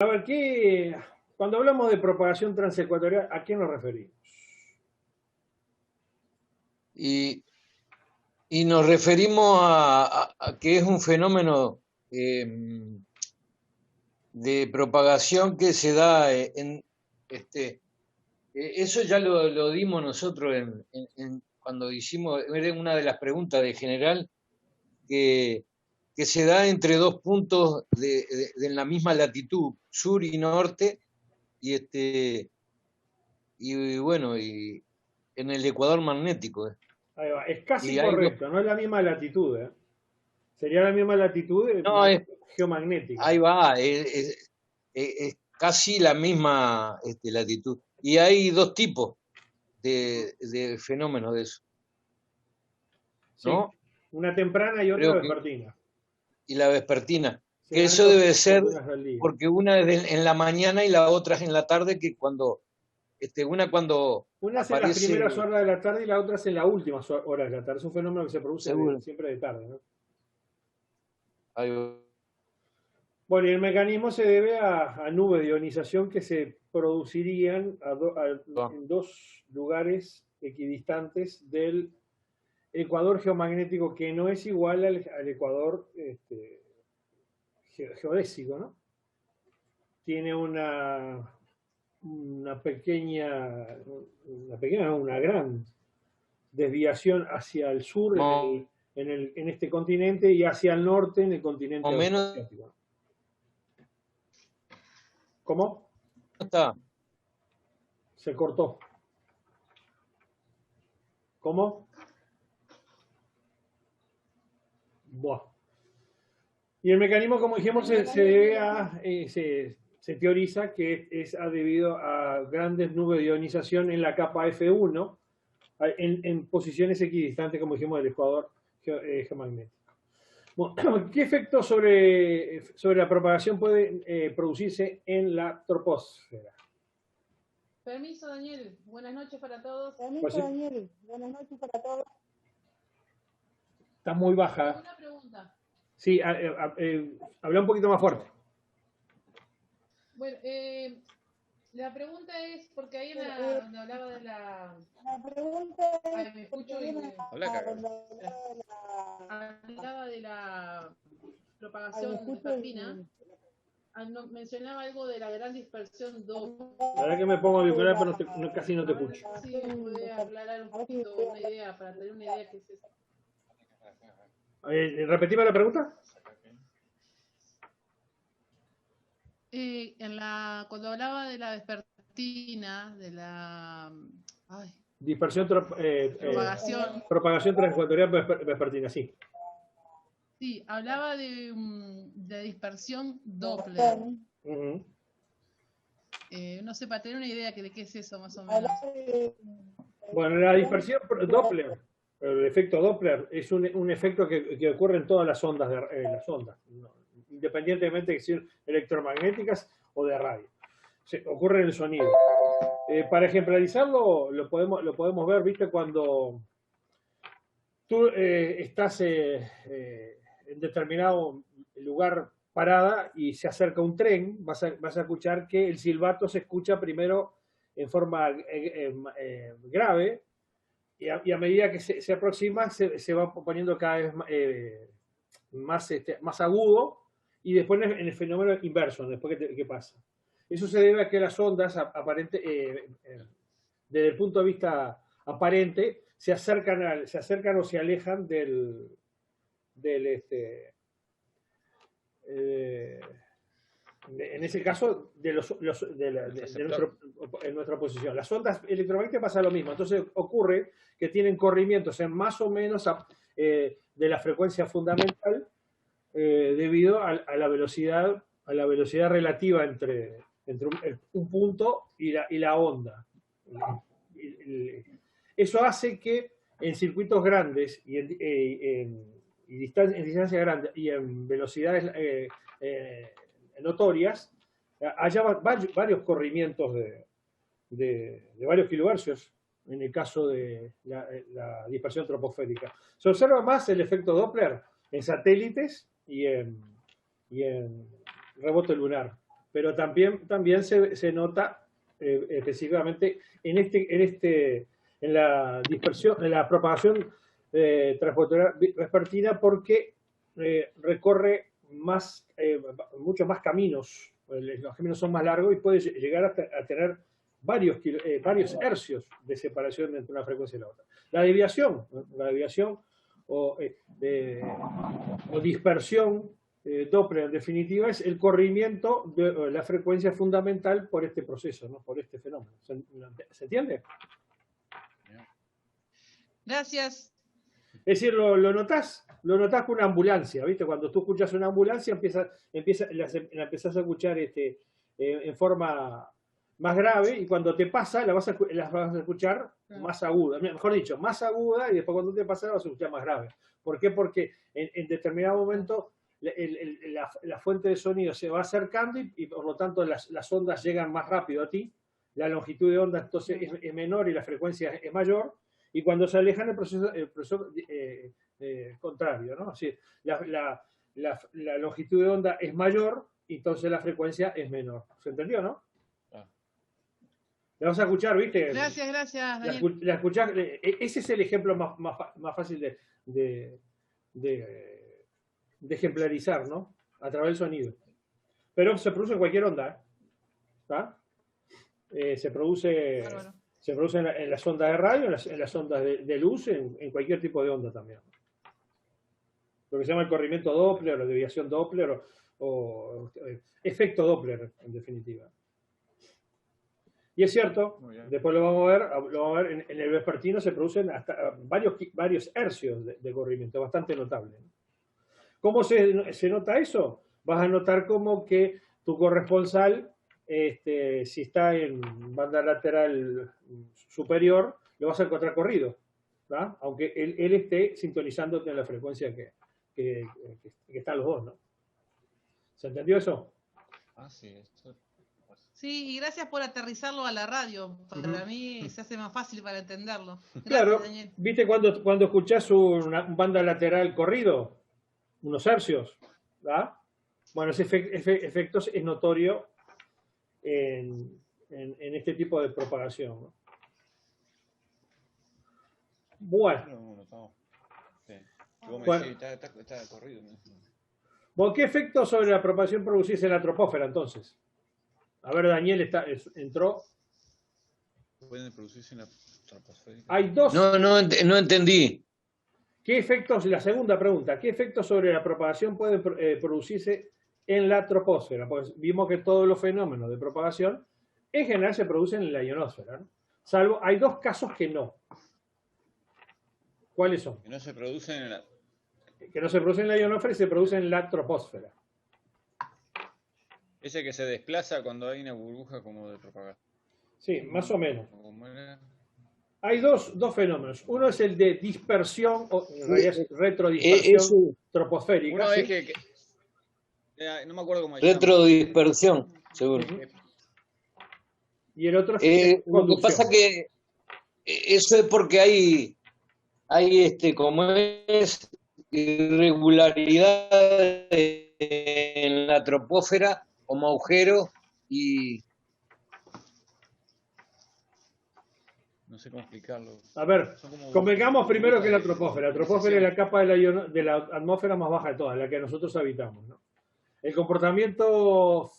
A ver, cuando hablamos de propagación transecuatorial, ¿a qué nos referimos? Y, y nos referimos a que es un fenómeno de propagación que se da eso ya lo dimos nosotros cuando hicimos, era una de las preguntas de general, que, que se da entre dos puntos de la misma latitud, sur y norte, y bueno, y en el ecuador magnético. Ahí va, es casi Y hay dos, correcto, no es la misma latitud, ¿eh? Sería la misma latitud no, geomagnética. ahí va, es casi la misma latitud. Y hay dos tipos de fenómenos de eso, Sí, ¿no? una temprana y otra Creo que, vespertina. y la vespertina, Se que dan eso dos debe ser oportunidades al día. porque una es en la mañana y la otra es en la tarde, que una cuando Una es en las primeras aparece, horas de la tarde y la otra es en las últimas horas de la tarde. Es un fenómeno que se produce seguro, siempre de tarde, ¿no? ahí Bueno, y el mecanismo se debe a nubes de ionización que se producirían va. en dos lugares equidistantes del ecuador geomagnético, que no es igual al ecuador geodésico, ¿no? Tiene una gran desviación hacia el sur Más en este continente y hacia el norte en el continente o menos austroasiático. ¿Cómo? está. Se cortó. ¿Cómo? Buah. Y el mecanismo, como dijimos, se teoriza que es debido a grandes nubes de ionización en la capa F1, en posiciones equidistantes, como dijimos, del ecuador geomagnético. Bueno, ¿qué efectos sobre la propagación pueden producirse en la troposfera? Permiso, Daniel. Buenas noches para todos. Pues Permiso, Daniel. Buenas noches para todos. está muy baja. Una pregunta. Sí, habla un poquito más fuerte. Bueno, la pregunta es, porque ahí donde hablaba de la... La pregunta Ay, es, me porque escucho y viene me... Hablaba de la propagación vespertina. Mencionaba algo de la gran dispersión Doppler. La verdad que me pongo auricular, pero casi no te escucho. Sí, puede aclarar un poquito una idea, para tener una idea qué es eso. ¿Repetime la pregunta? Cuando hablaba de la vespertina, de la Dispersión, propagación, propagación transecuatorial vespertina, sí. sí, hablaba de dispersión Doppler. Uh-huh. No sé, para tener una idea de qué es eso más o menos. Bueno, la dispersión Doppler, el efecto Doppler, es un efecto que ocurre en todas las ondas, independientemente de que sean electromagnéticas o de radio. Ocurre en el sonido. Para ejemplarizarlo, lo podemos ver, ¿viste? Cuando tú estás en determinado lugar parada y se acerca un tren, vas a escuchar que el silbato se escucha primero en forma grave y a medida que se aproxima se va poniendo cada vez más agudo y después en el fenómeno inverso, después que pasa. Eso se debe a que las ondas desde el punto de vista aparente se acercan o se alejan en ese caso, en nuestra posición. Las ondas electromagnéticas pasa lo mismo. Entonces ocurre que tienen corrimientos en más o menos de la frecuencia fundamental debido a la velocidad relativa entre un punto y la onda. Eso hace que en circuitos grandes y en distancias grandes y en velocidades notorias, haya varios corrimientos de varios kilohercios en el caso de la dispersión troposférica. Se observa más el efecto Doppler en satélites y en rebote lunar, pero también se nota específicamente en la dispersión, en la propagación transversal vespertina, porque recorre muchos más caminos, los caminos son más largos y puede llegar a tener varios hercios de separación entre una frecuencia y la otra. La desviación o dispersión Doppler, en definitiva, es el corrimiento de la frecuencia fundamental por este proceso, ¿no? Por este fenómeno. ¿Se entiende? Gracias. Es decir, lo notás con una ambulancia, ¿viste? Cuando tú escuchas una ambulancia, la empezás a escuchar en forma más grave, y cuando te pasa, la vas a escuchar más aguda, mejor dicho, más aguda, y después cuando te pasa, la vas a escuchar más grave. ¿Por qué? Porque en determinado momento la fuente de sonido se va acercando y por lo tanto las ondas llegan más rápido a ti, la longitud de onda entonces es menor y la frecuencia es mayor, y cuando se alejan el proceso contrario, ¿no? Así, la longitud de onda es mayor y entonces la frecuencia es menor. ¿Se entendió, no? La vas a escuchar, ¿viste? Gracias, Daniel. La escuchás, ese es el ejemplo más fácil de ejemplarizar, ¿no? A través del sonido. Pero se produce en cualquier onda, ¿está? Se produce en las ondas de radio, en las ondas de luz, en cualquier tipo de onda también. Lo que se llama el corrimiento Doppler, o desviación Doppler, o efecto Doppler, en definitiva. Y es cierto, después lo vamos a ver en el vespertino se producen hasta varios hercios de corrimiento, bastante notable. ¿Cómo se nota eso? Vas a notar como que tu corresponsal, si está en banda lateral superior, lo vas a encontrar corrido, ¿verdad? Aunque él esté sintonizándote en la frecuencia que están los dos, ¿no? ¿Se entendió eso? Ah, sí, esto. Sí, y gracias por aterrizarlo a la radio. Para mí se hace más fácil para entenderlo. Gracias, claro, Daniel. ¿viste cuando escuchás una banda lateral corrido? Unos hercios, ¿verdad? Bueno, ese efecto es notorio en este tipo de propagación, ¿no? Bueno. Está corrido. Bueno, ¿qué efecto sobre la propagación producís en la troposfera, entonces? A ver, Daniel entró. ¿Pueden producirse en la troposfera? Hay dos. No entendí. ¿Qué efectos, la segunda pregunta, qué efectos sobre la propagación pueden producirse en la troposfera? Pues vimos que todos los fenómenos de propagación en general se producen en la ionosfera, ¿no? Salvo, hay dos casos que no. ¿Cuáles son? Que no se producen en la... Que no se producen en la ionosfera y se producen en la troposfera. Ese que se desplaza cuando hay una burbuja como de propagación. Sí, más o menos. Hay dos fenómenos. Uno es el de dispersión, o en realidad es retrodispersión troposférica. Uno ¿sí? es que no me acuerdo cómo se llama. Retrodispersión, seguro. Y el otro es lo que pasa que eso es porque hay como es irregularidad en la troposfera, como agujero, y no sé cómo explicarlo. A ver, convengamos primero que la troposfera. La troposfera es la capa de la atmósfera más baja de todas, la que nosotros habitamos, ¿no? El comportamiento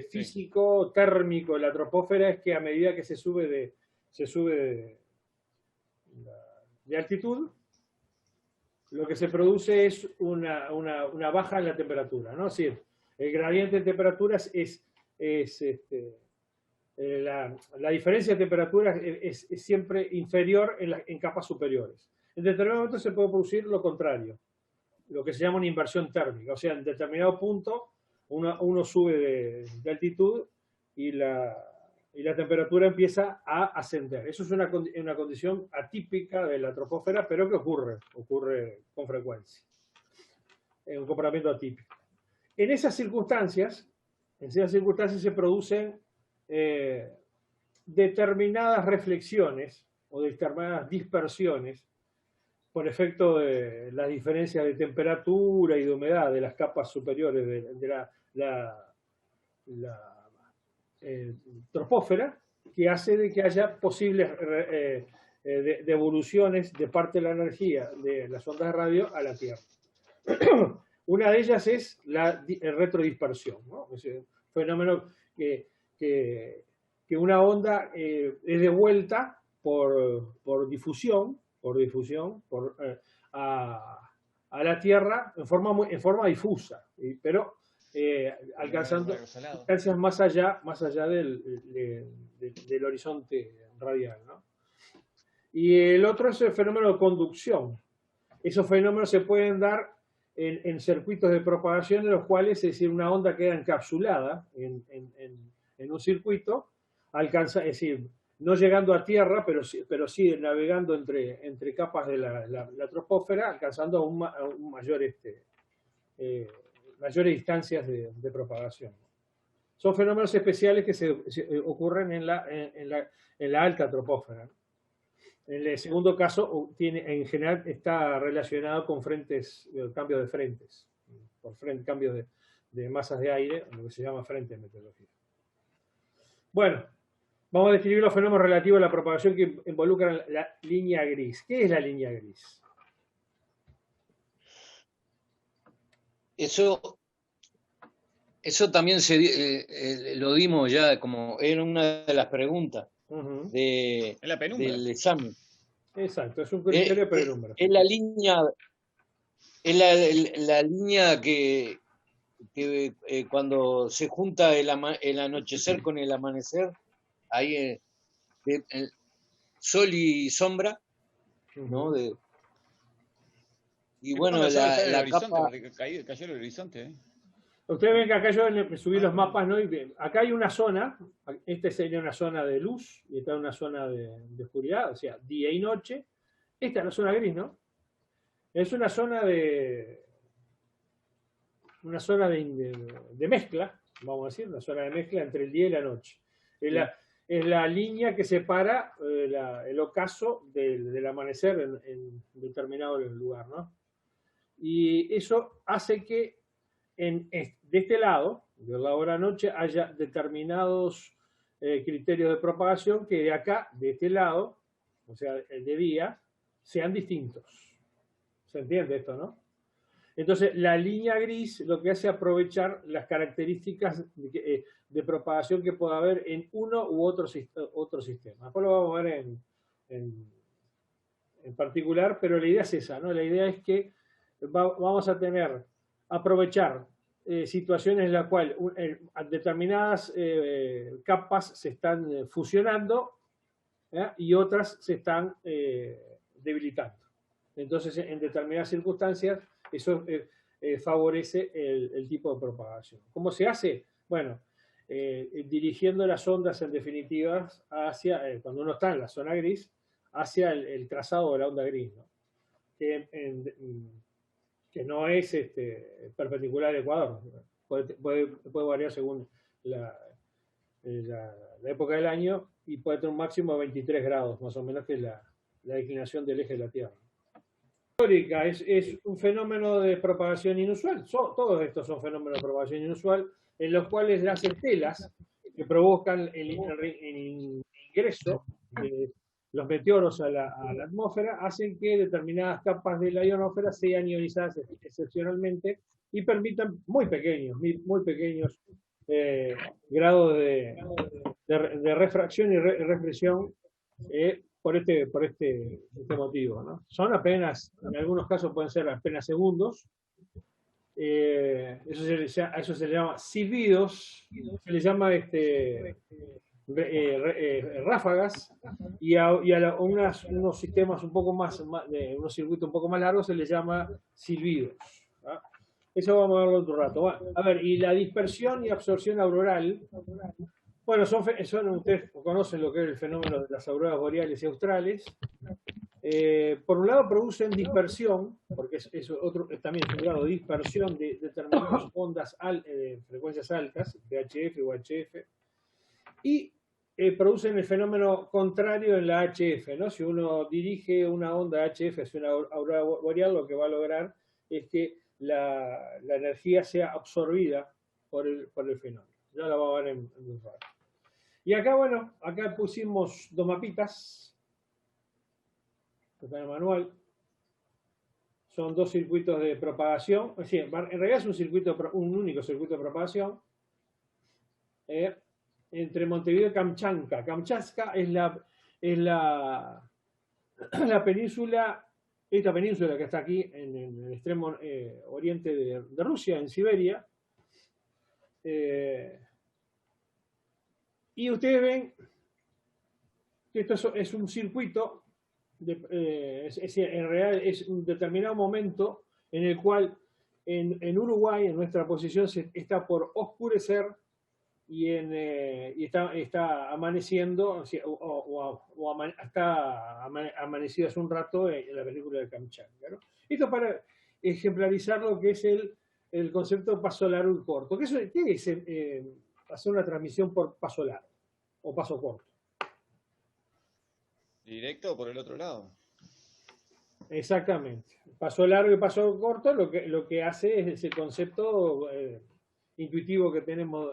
físico, térmico de la troposfera es que a medida que se sube de altitud, lo que se produce es una baja en la temperatura, ¿no? Es decir, el gradiente de temperaturas la diferencia de temperatura es siempre inferior en capas superiores. En determinado momento se puede producir lo contrario, lo que se llama una inversión térmica. O sea, en determinado punto uno sube de altitud y la temperatura empieza a ascender. Eso es una condición atípica de la troposfera, pero que ocurre con frecuencia. Es un comportamiento atípico. En esas circunstancias se producen determinadas reflexiones o determinadas dispersiones por efecto de las diferencias de temperatura y de humedad de las capas superiores de tropósfera, que hace de que haya posibles devoluciones de parte de la energía de las ondas de radio a la Tierra. Una de ellas es la retrodispersión, ¿no? Es un fenómeno que una onda es devuelta por difusión a la Tierra en forma difusa, pero alcanzando distancias más allá del horizonte radial, ¿no? Y el otro es el fenómeno de conducción. Esos fenómenos se pueden dar en circuitos de propagación en los cuales, es decir, una onda queda encapsulada en un circuito, alcanza, es decir, no llegando a tierra, pero sí navegando entre capas de la troposfera, alcanzando aún mayores distancias de propagación. Son fenómenos especiales que se ocurren en la alta troposfera. En el segundo caso, en general está relacionado con cambios de frentes, cambios de masas de aire, lo que se llama frente en meteorología. Bueno, vamos a describir los fenómenos relativos a la propagación que involucran la línea gris. ¿Qué es la línea gris? Eso también lo dimos ya, como era una de las preguntas del examen. Exacto, es un criterio prelumbral. Es la línea que cuando se junta el anochecer con el amanecer, ahí sol y sombra, ¿no? Y bueno, la capa... Cayó el horizonte, Ustedes ven que acá yo subí los mapas, ¿no? Y acá hay una zona, esta sería una zona de luz, y esta es una zona de oscuridad, o sea, día y noche. Esta es la zona gris, ¿no? Es una zona de mezcla, vamos a decir, una zona de mezcla entre el día y la noche. Es la línea que separa el ocaso del amanecer en determinado lugar, ¿no? Y eso hace que de este lado, del lado de la noche, haya determinados criterios de propagación que de acá, de este lado, o sea, el de día, sean distintos. ¿Se entiende esto, no? Entonces, la línea gris lo que hace es aprovechar las características de propagación que pueda haber en uno u otro sistema. Después lo vamos a ver en particular, pero la idea es esa, ¿no? La idea es que vamos a aprovechar situaciones en las cuales determinadas capas se están fusionando y otras se están debilitando. Entonces, en determinadas circunstancias, eso favorece el tipo de propagación. ¿Cómo se hace? Bueno, dirigiendo las ondas, en definitiva, hacia, cuando uno está en la zona gris, hacia el trazado de la onda gris, ¿no? Que no es perpendicular al ecuador. Puede variar según la época del año y puede tener un máximo de 23 grados, más o menos, que es la inclinación del eje de la Tierra. Histórica es un fenómeno de propagación inusual. Todos estos son fenómenos de propagación inusual en los cuales las estelas que provocan el ingreso de los meteoros a la atmósfera hacen que determinadas capas de la ionosfera sean ionizadas excepcionalmente y permitan muy pequeños grados de refracción y reflexión por este motivo, ¿no? Son apenas, en algunos casos pueden ser apenas segundos. A eso se le llama silbidos, se le llama ráfagas, y a unos sistemas un poco más, unos circuitos un poco más largos se les llama silbidos, ¿no? Eso vamos a verlo otro rato. A ver, y la dispersión y absorción auroral, bueno, ustedes conocen lo que es el fenómeno de las auroras boreales y australes. Por un lado producen dispersión, porque también es un grado de dispersión de determinadas ondas de frecuencias altas, VHF o HF, y producen el fenómeno contrario en la HF, ¿no? Si uno dirige una onda HF hacia una aurora boreal, lo que va a lograr es que la energía sea absorbida por el fenómeno. Ya la vamos a ver en un rato. Y acá, bueno, acá pusimos dos mapitas. Está en el manual. Son dos circuitos de propagación. Es decir, en realidad es un único circuito de propagación. Entre Montevideo y Kamchatka. Kamchatka es la península, esta península que está aquí en el extremo oriente de Rusia, en Siberia. Y ustedes ven que esto es un circuito, en realidad es un determinado momento en el cual en Uruguay, en nuestra posición, se está por oscurecer y está amaneciendo, está amanecido hace un rato en la película de Kamchatka, ¿no? Esto para ejemplarizar lo que es el concepto de paso largo y corto. ¿Qué es hacer una transmisión por paso largo o paso corto? ¿Directo o por el otro lado? Exactamente. Paso largo y paso corto lo que hace es ese concepto intuitivo que tenemos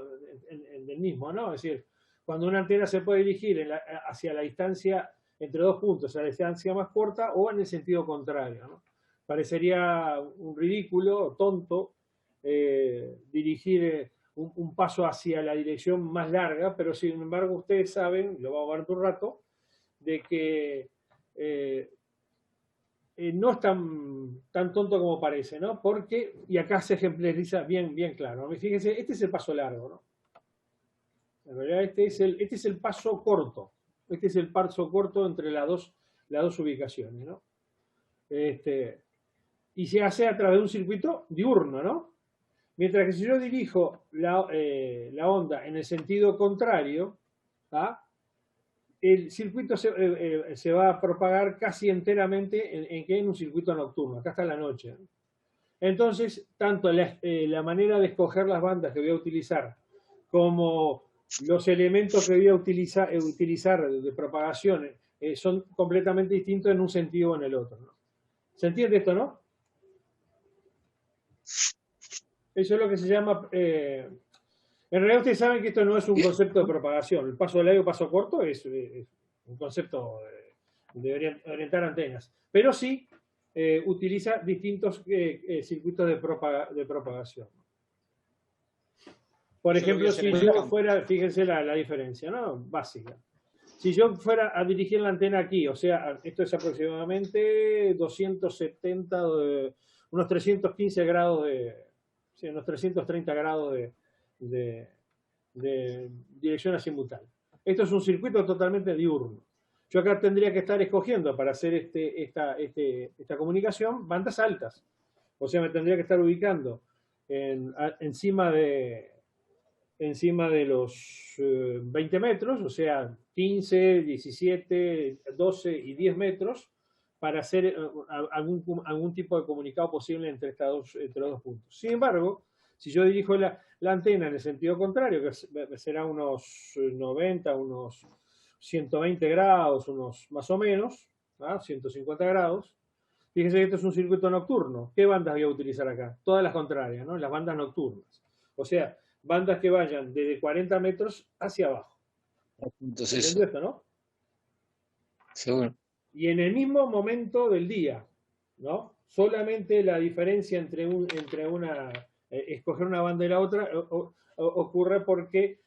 del mismo, ¿no? Es decir, cuando una antena se puede dirigir hacia la distancia entre dos puntos, a la distancia más corta o en el sentido contrario, ¿no? Parecería un ridículo, tonto, dirigir un paso hacia la dirección más larga, pero sin embargo ustedes saben, lo vamos a ver por un rato, de que no es tan tonto como parece, ¿no? Porque, y acá se ejemplariza bien claro, ¿no? Fíjense, este es el paso largo, ¿no? En realidad este es el paso corto. Este es el paso corto entre las dos ubicaciones, ¿no? Y se hace a través de un circuito diurno, ¿no? Mientras que si yo dirijo la onda en el sentido contrario, ¿ah? El circuito se va a propagar casi enteramente en un circuito nocturno, acá está la noche. Entonces, tanto la manera de escoger las bandas que voy a utilizar como los elementos que voy a utilizar de propagación son completamente distintos en un sentido o en el otro, ¿no? ¿Se entiende esto, no? Eso es lo que se llama... en realidad ustedes saben que esto no es un concepto de propagación. El paso largo y paso corto es un concepto de orientar antenas. Pero sí utiliza distintos circuitos de propagación. Por ejemplo, si yo fuera, fíjense la diferencia, ¿no? Básica. Si yo fuera a dirigir la antena aquí, o sea, esto es aproximadamente 270, unos 315 grados sí, unos 330 grados de dirección azimutal. Esto es un circuito totalmente diurno. Yo acá tendría que estar escogiendo para hacer esta comunicación bandas altas. O sea, me tendría que estar ubicando encima de los 20 metros, o sea, 15, 17, 12 y 10 metros, para hacer algún tipo de comunicado posible entre los dos puntos. Sin embargo, si yo dirijo la antena en el sentido contrario, que será unos 90, unos 120 grados, unos más o menos, ¿ah? 150 grados, fíjense que esto es un circuito nocturno. ¿Qué bandas voy a utilizar acá? Todas las contrarias, ¿no? Las bandas nocturnas. O sea, bandas que vayan desde 40 metros hacia abajo. Entonces, ¿Entiendes esto, no? seguro. Y en el mismo momento del día, ¿no? Solamente la diferencia entre escoger una banda y la otra ocurre porque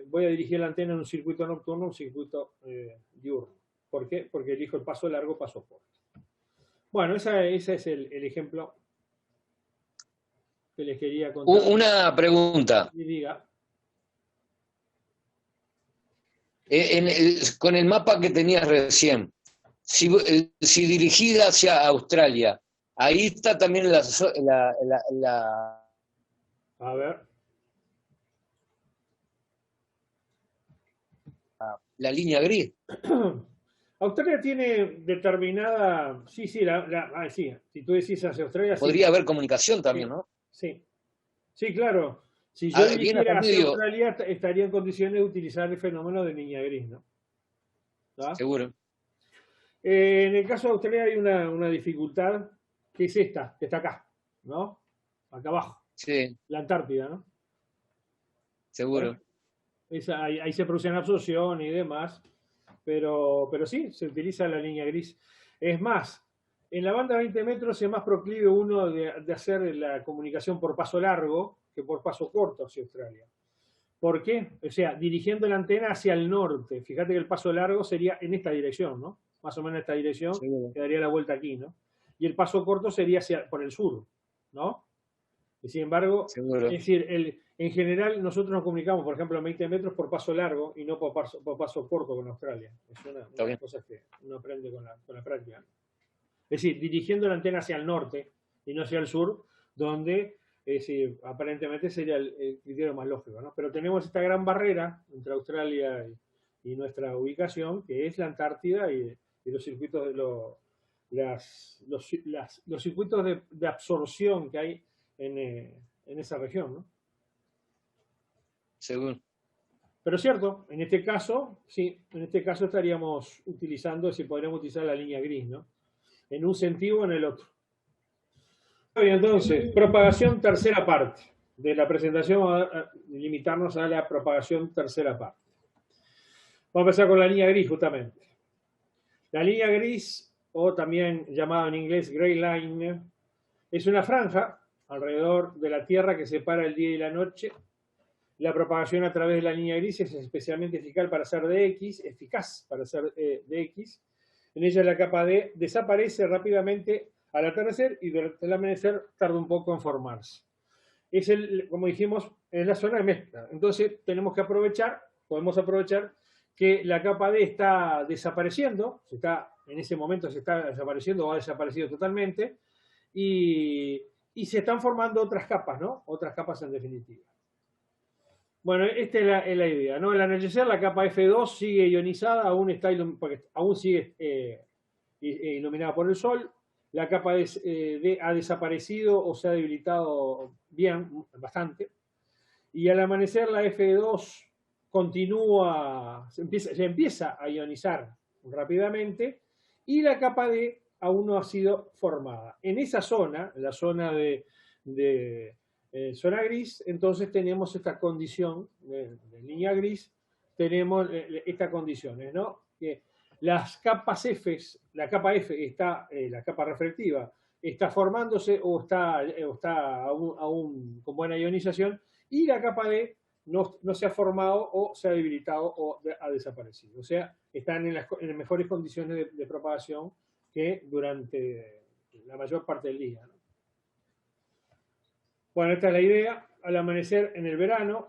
voy a dirigir la antena en un circuito nocturno, un circuito diurno. ¿Por qué? Porque elijo el paso largo, paso corto. Bueno, ese es el ejemplo que les quería contar. Una pregunta. Y diga. Con el mapa que tenías recién, si dirigida hacia Australia, ahí está también A ver. La línea gris. Australia tiene determinada... Sí, sí, sí. Si tú decís hacia Australia... Podría sí. haber comunicación también, Sí, ¿no? sí. Sí, claro. Si yo dirigiera hacia medio... Australia, estaría en condiciones de utilizar el fenómeno de línea gris, ¿no? ¿Ah? Seguro. En el caso de Australia hay una dificultad que es esta, que está acá, ¿no? Acá abajo. Sí. La Antártida, ¿no? Seguro. Bueno, Ahí se produce una absorción y demás, pero sí, se utiliza la línea gris. Es más, en la banda de 20 metros es más proclive uno de hacer la comunicación por paso largo que por paso corto hacia Australia. ¿Por qué? O sea, dirigiendo la antena hacia el norte. Fíjate que el paso largo sería en esta dirección, ¿no? Más o menos en esta dirección, Sí. que daría la vuelta aquí, ¿no? Y el paso corto sería por el sur, ¿no? Y sin embargo, Seguro. es decir, en general nosotros nos comunicamos, por ejemplo, a 20 metros por paso largo y no por paso corto con Australia. Es una de las cosas que uno aprende con la práctica. Es decir, dirigiendo la antena hacia el norte y no hacia el sur, donde aparentemente sería el criterio más lógico, ¿no? Pero tenemos esta gran barrera entre Australia y nuestra ubicación, que es la Antártida y los circuitos los circuitos de absorción que hay en esa región, ¿no? Según. Pero es cierto, en este caso, sí, en este caso estaríamos utilizando, si podríamos utilizar la línea gris, ¿no? En un sentido o en el otro. Bien, entonces, propagación tercera parte. De la presentación vamos a limitarnos a la propagación tercera parte. Vamos a empezar con la línea gris, justamente. La línea gris, o también llamada en inglés Gray Line, es una franja alrededor de la Tierra que separa el día y la noche. La propagación a través de la línea gris es especialmente eficaz para hacer DX. En ella la capa D desaparece rápidamente al atardecer y durante el amanecer tarda un poco en formarse. Como dijimos, es la zona de mezcla. Entonces podemos aprovechar que la capa D está desapareciendo, en ese momento se está desapareciendo o ha desaparecido totalmente, y se están formando otras capas, ¿no? Otras capas en definitiva. Bueno, esta es la idea, ¿no? Al anochecer la capa F2 sigue ionizada, aún sigue iluminada por el sol. La capa D ha desaparecido o se ha debilitado bastante. Y al amanecer la F2 se empieza a ionizar rápidamente y la capa D aún no ha sido formada. En esa zona, la zona de zona gris, entonces tenemos esta condición de línea gris, tenemos estas condiciones, ¿no? Que las capas F, la capa F está, la capa reflectiva, está formándose o está aún con buena ionización, y la capa D no se ha formado o se ha debilitado o ha desaparecido. O sea, están en las mejores condiciones de propagación que durante la mayor parte del día, ¿no? Bueno, esta es la idea. Al amanecer en el verano,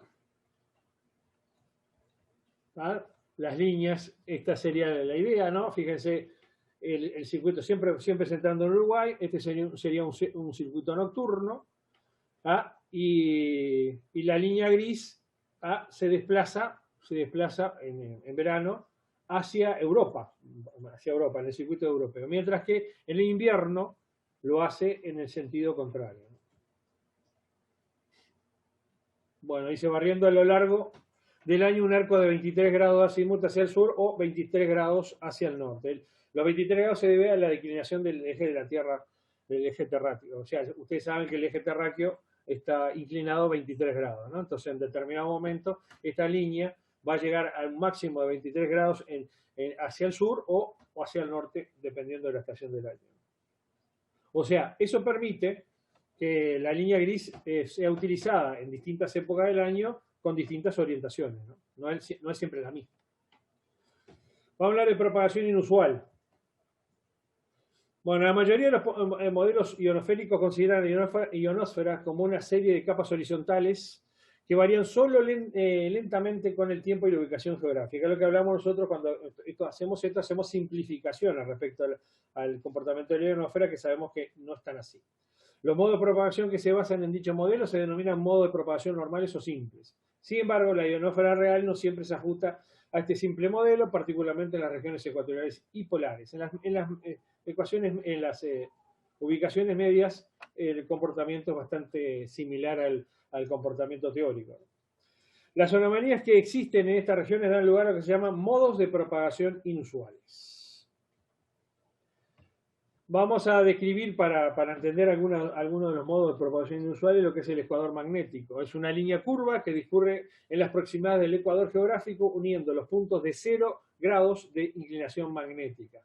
¿ah? Las líneas, esta sería la idea, ¿no? Fíjense, el circuito siempre centrando en Uruguay, este sería un circuito nocturno, ¿ah? Y la línea gris, ¿ah? se desplaza en verano hacia Europa, en el circuito europeo, mientras que en el invierno lo hace en el sentido contrario. Bueno, dice barriendo a lo largo del año un arco de 23 grados azimut hacia el sur o 23 grados hacia el norte. Los 23 grados se debe a la declinación del eje de la Tierra, del eje terráqueo. O sea, ustedes saben que el eje terráqueo está inclinado 23 grados, ¿no? Entonces, en determinado momento, esta línea va a llegar al máximo de 23 grados hacia el sur o hacia el norte, dependiendo de la estación del año. O sea, eso permite que la línea gris sea utilizada en distintas épocas del año con distintas orientaciones, ¿no? No es siempre la misma. Vamos a hablar de propagación inusual. Bueno, la mayoría de los modelos ionosféricos consideran la ionosfera como una serie de capas horizontales que varían solo lentamente con el tiempo y la ubicación geográfica. Es lo que hablamos nosotros cuando hacemos simplificaciones respecto al comportamiento de la ionosfera, que sabemos que no están así. Los modos de propagación que se basan en dicho modelo se denominan modos de propagación normales o simples. Sin embargo, la ionosfera real no siempre se ajusta a este simple modelo, particularmente en las regiones ecuatoriales y polares. En las ubicaciones medias, el comportamiento es bastante similar al comportamiento teórico. Las anomalías que existen en estas regiones dan lugar a lo que se llaman modos de propagación inusuales. Vamos a describir para entender algunos de los modos de propagación inusuales lo que es el ecuador magnético. Es una línea curva que discurre en las proximidades del ecuador geográfico uniendo los puntos de 0 grados de inclinación magnética.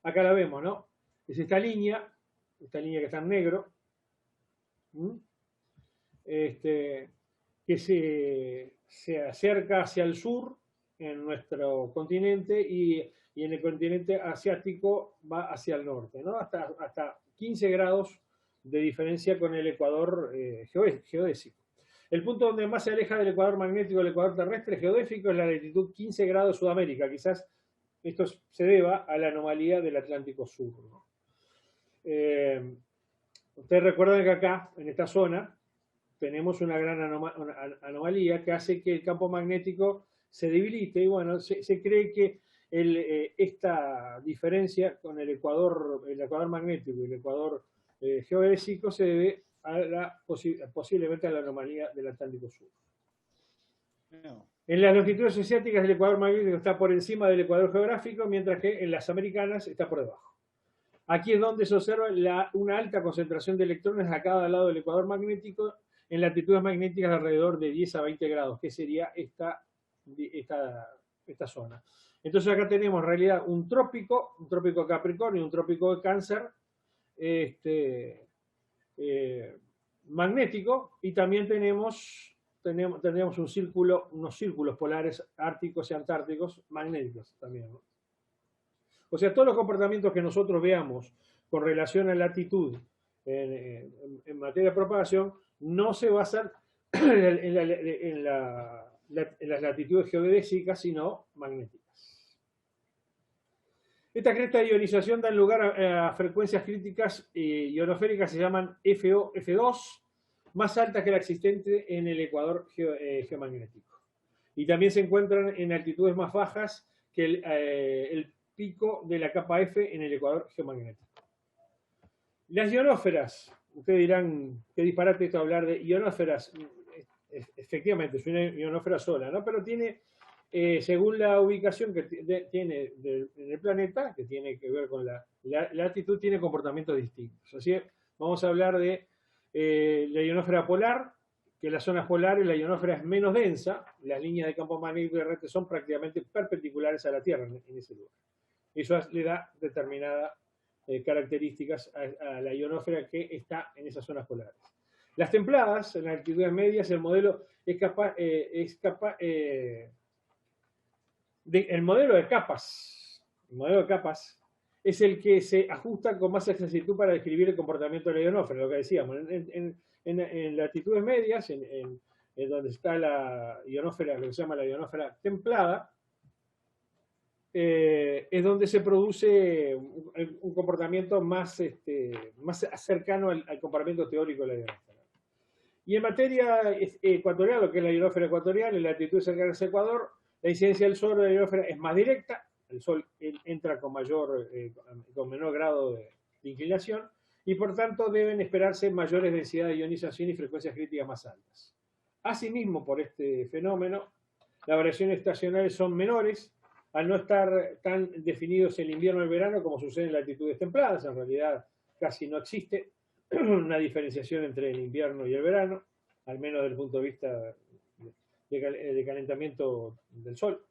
Acá la vemos, ¿no? Es esta línea que está en negro, que se acerca hacia el sur en nuestro continente y en el continente asiático va hacia el norte, ¿no? Hasta 15 grados de diferencia con el ecuador geodésico. El punto donde más se aleja del ecuador magnético del ecuador terrestre geodésico es la latitud 15 grados de Sudamérica. Quizás esto se deba a la anomalía del Atlántico Sur, ¿no? Ustedes recuerdan que acá, en esta zona, tenemos una gran anomalía que hace que el campo magnético se debilite y bueno, se cree que esta diferencia con el ecuador magnético y el ecuador geodésico se debe a posiblemente a la anomalía del Atlántico Sur. No. En las longitudes asiáticas el ecuador magnético está por encima del ecuador geográfico, mientras que en las americanas está por debajo. Aquí es donde se observa una alta concentración de electrones a cada lado del ecuador magnético en latitudes magnéticas de alrededor de 10 a 20 grados, que sería esta zona. Entonces acá tenemos en realidad un trópico Capricornio y un trópico de Cáncer magnético, y también tendríamos unos círculos polares árticos y antárticos magnéticos también, ¿no? O sea, todos los comportamientos que nosotros veamos con relación a latitud en materia de propagación no se basan en las latitudes geodésicas, sino magnéticas. Esta cresta de ionización da lugar a frecuencias críticas ionosféricas, se llaman FO, F2, más altas que la existente en el ecuador geomagnético. Y también se encuentran en altitudes más bajas que el pico de la capa F en el ecuador geomagnético. Las ionosferas, ustedes dirán, qué disparate esto hablar de ionosferas. Efectivamente, es una ionosfera sola, ¿no? Pero tiene, según la ubicación que tiene en el planeta, que tiene que ver con la latitud, tiene comportamientos distintos. Así que vamos a hablar de la ionosfera polar, que en las zonas polares la ionosfera es menos densa, las líneas de campo magnético terrestre son prácticamente perpendiculares a la Tierra en ese lugar. Eso le da determinadas características a la ionosfera que está en esas zonas polares. Las templadas, en altitudes medias, el modelo el modelo de capas es el que se ajusta con más exactitud para describir el comportamiento de la ionosfera, lo que decíamos. En latitudes medias, en donde está la ionósfera, lo que se llama la ionósfera templada, es donde se produce un comportamiento más cercano al comportamiento teórico de la ionósfera. Y en materia ecuatorial, lo que es la ionósfera ecuatorial, en latitud cercana al Ecuador, la incidencia del sol de la ionósfera es más directa, el sol entra con menor grado de inclinación, y por tanto deben esperarse mayores densidades de ionización y frecuencias críticas más altas. Asimismo, por este fenómeno, las variaciones estacionales son menores, al no estar tan definidos el invierno y el verano como sucede en latitudes templadas. En realidad casi no existe una diferenciación entre el invierno y el verano, al menos desde el punto de vista de calentamiento del sol.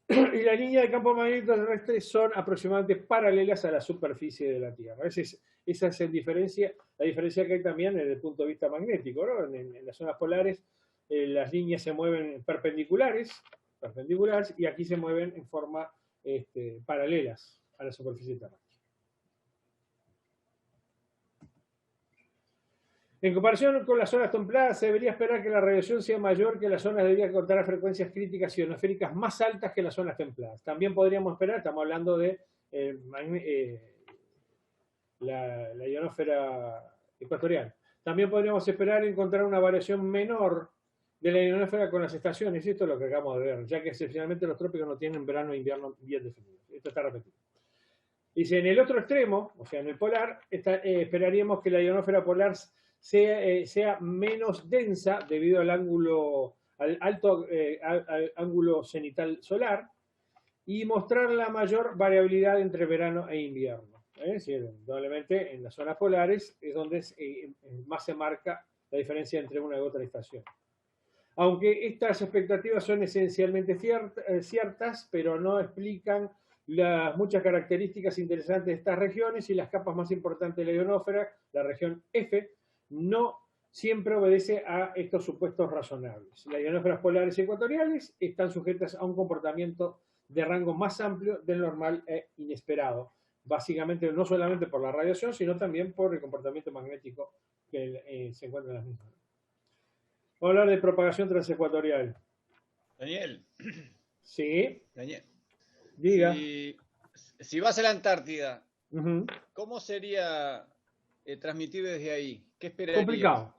Y la línea de campo magnético terrestre son aproximadamente paralelas a la superficie de la Tierra. Esa es la diferencia que hay también desde el punto de vista magnético, ¿no? En las zonas polares las líneas se mueven perpendiculares, y aquí se mueven en forma paralelas a la superficie terrestre. En comparación con las zonas templadas, se debería esperar que la radiación sea mayor, que las zonas deberían contar a frecuencias críticas ionosféricas más altas que las zonas templadas. También podríamos esperar, estamos hablando de la ionosfera ecuatorial, también podríamos esperar encontrar una variación menor de la ionosfera con las estaciones, y esto es lo que acabamos de ver, ya que excepcionalmente los trópicos no tienen verano e invierno bien definidos. Esto está repetido. Dice, en el otro extremo, o sea, en el polar, esperaríamos que la ionosfera polar sea menos densa debido al alto ángulo cenital solar y mostrar la mayor variabilidad entre verano e invierno. Sí, indudablemente en las zonas polares es donde más se marca la diferencia entre una y otra estación. Aunque estas expectativas son esencialmente ciertas, pero no explican las muchas características interesantes de estas regiones y las capas más importantes de la ionosfera, la región F, no siempre obedece a estos supuestos razonables. Las ionosferas polares y ecuatoriales están sujetas a un comportamiento de rango más amplio del normal e inesperado, básicamente no solamente por la radiación, sino también por el comportamiento magnético que se encuentra en las mismas. Vamos a hablar de propagación transecuatorial. Daniel, Sí, Daniel, diga. si vas a la Antártida, Ujú. ¿cómo sería transmitir desde ahí? ¿Qué esperarías? Complicado.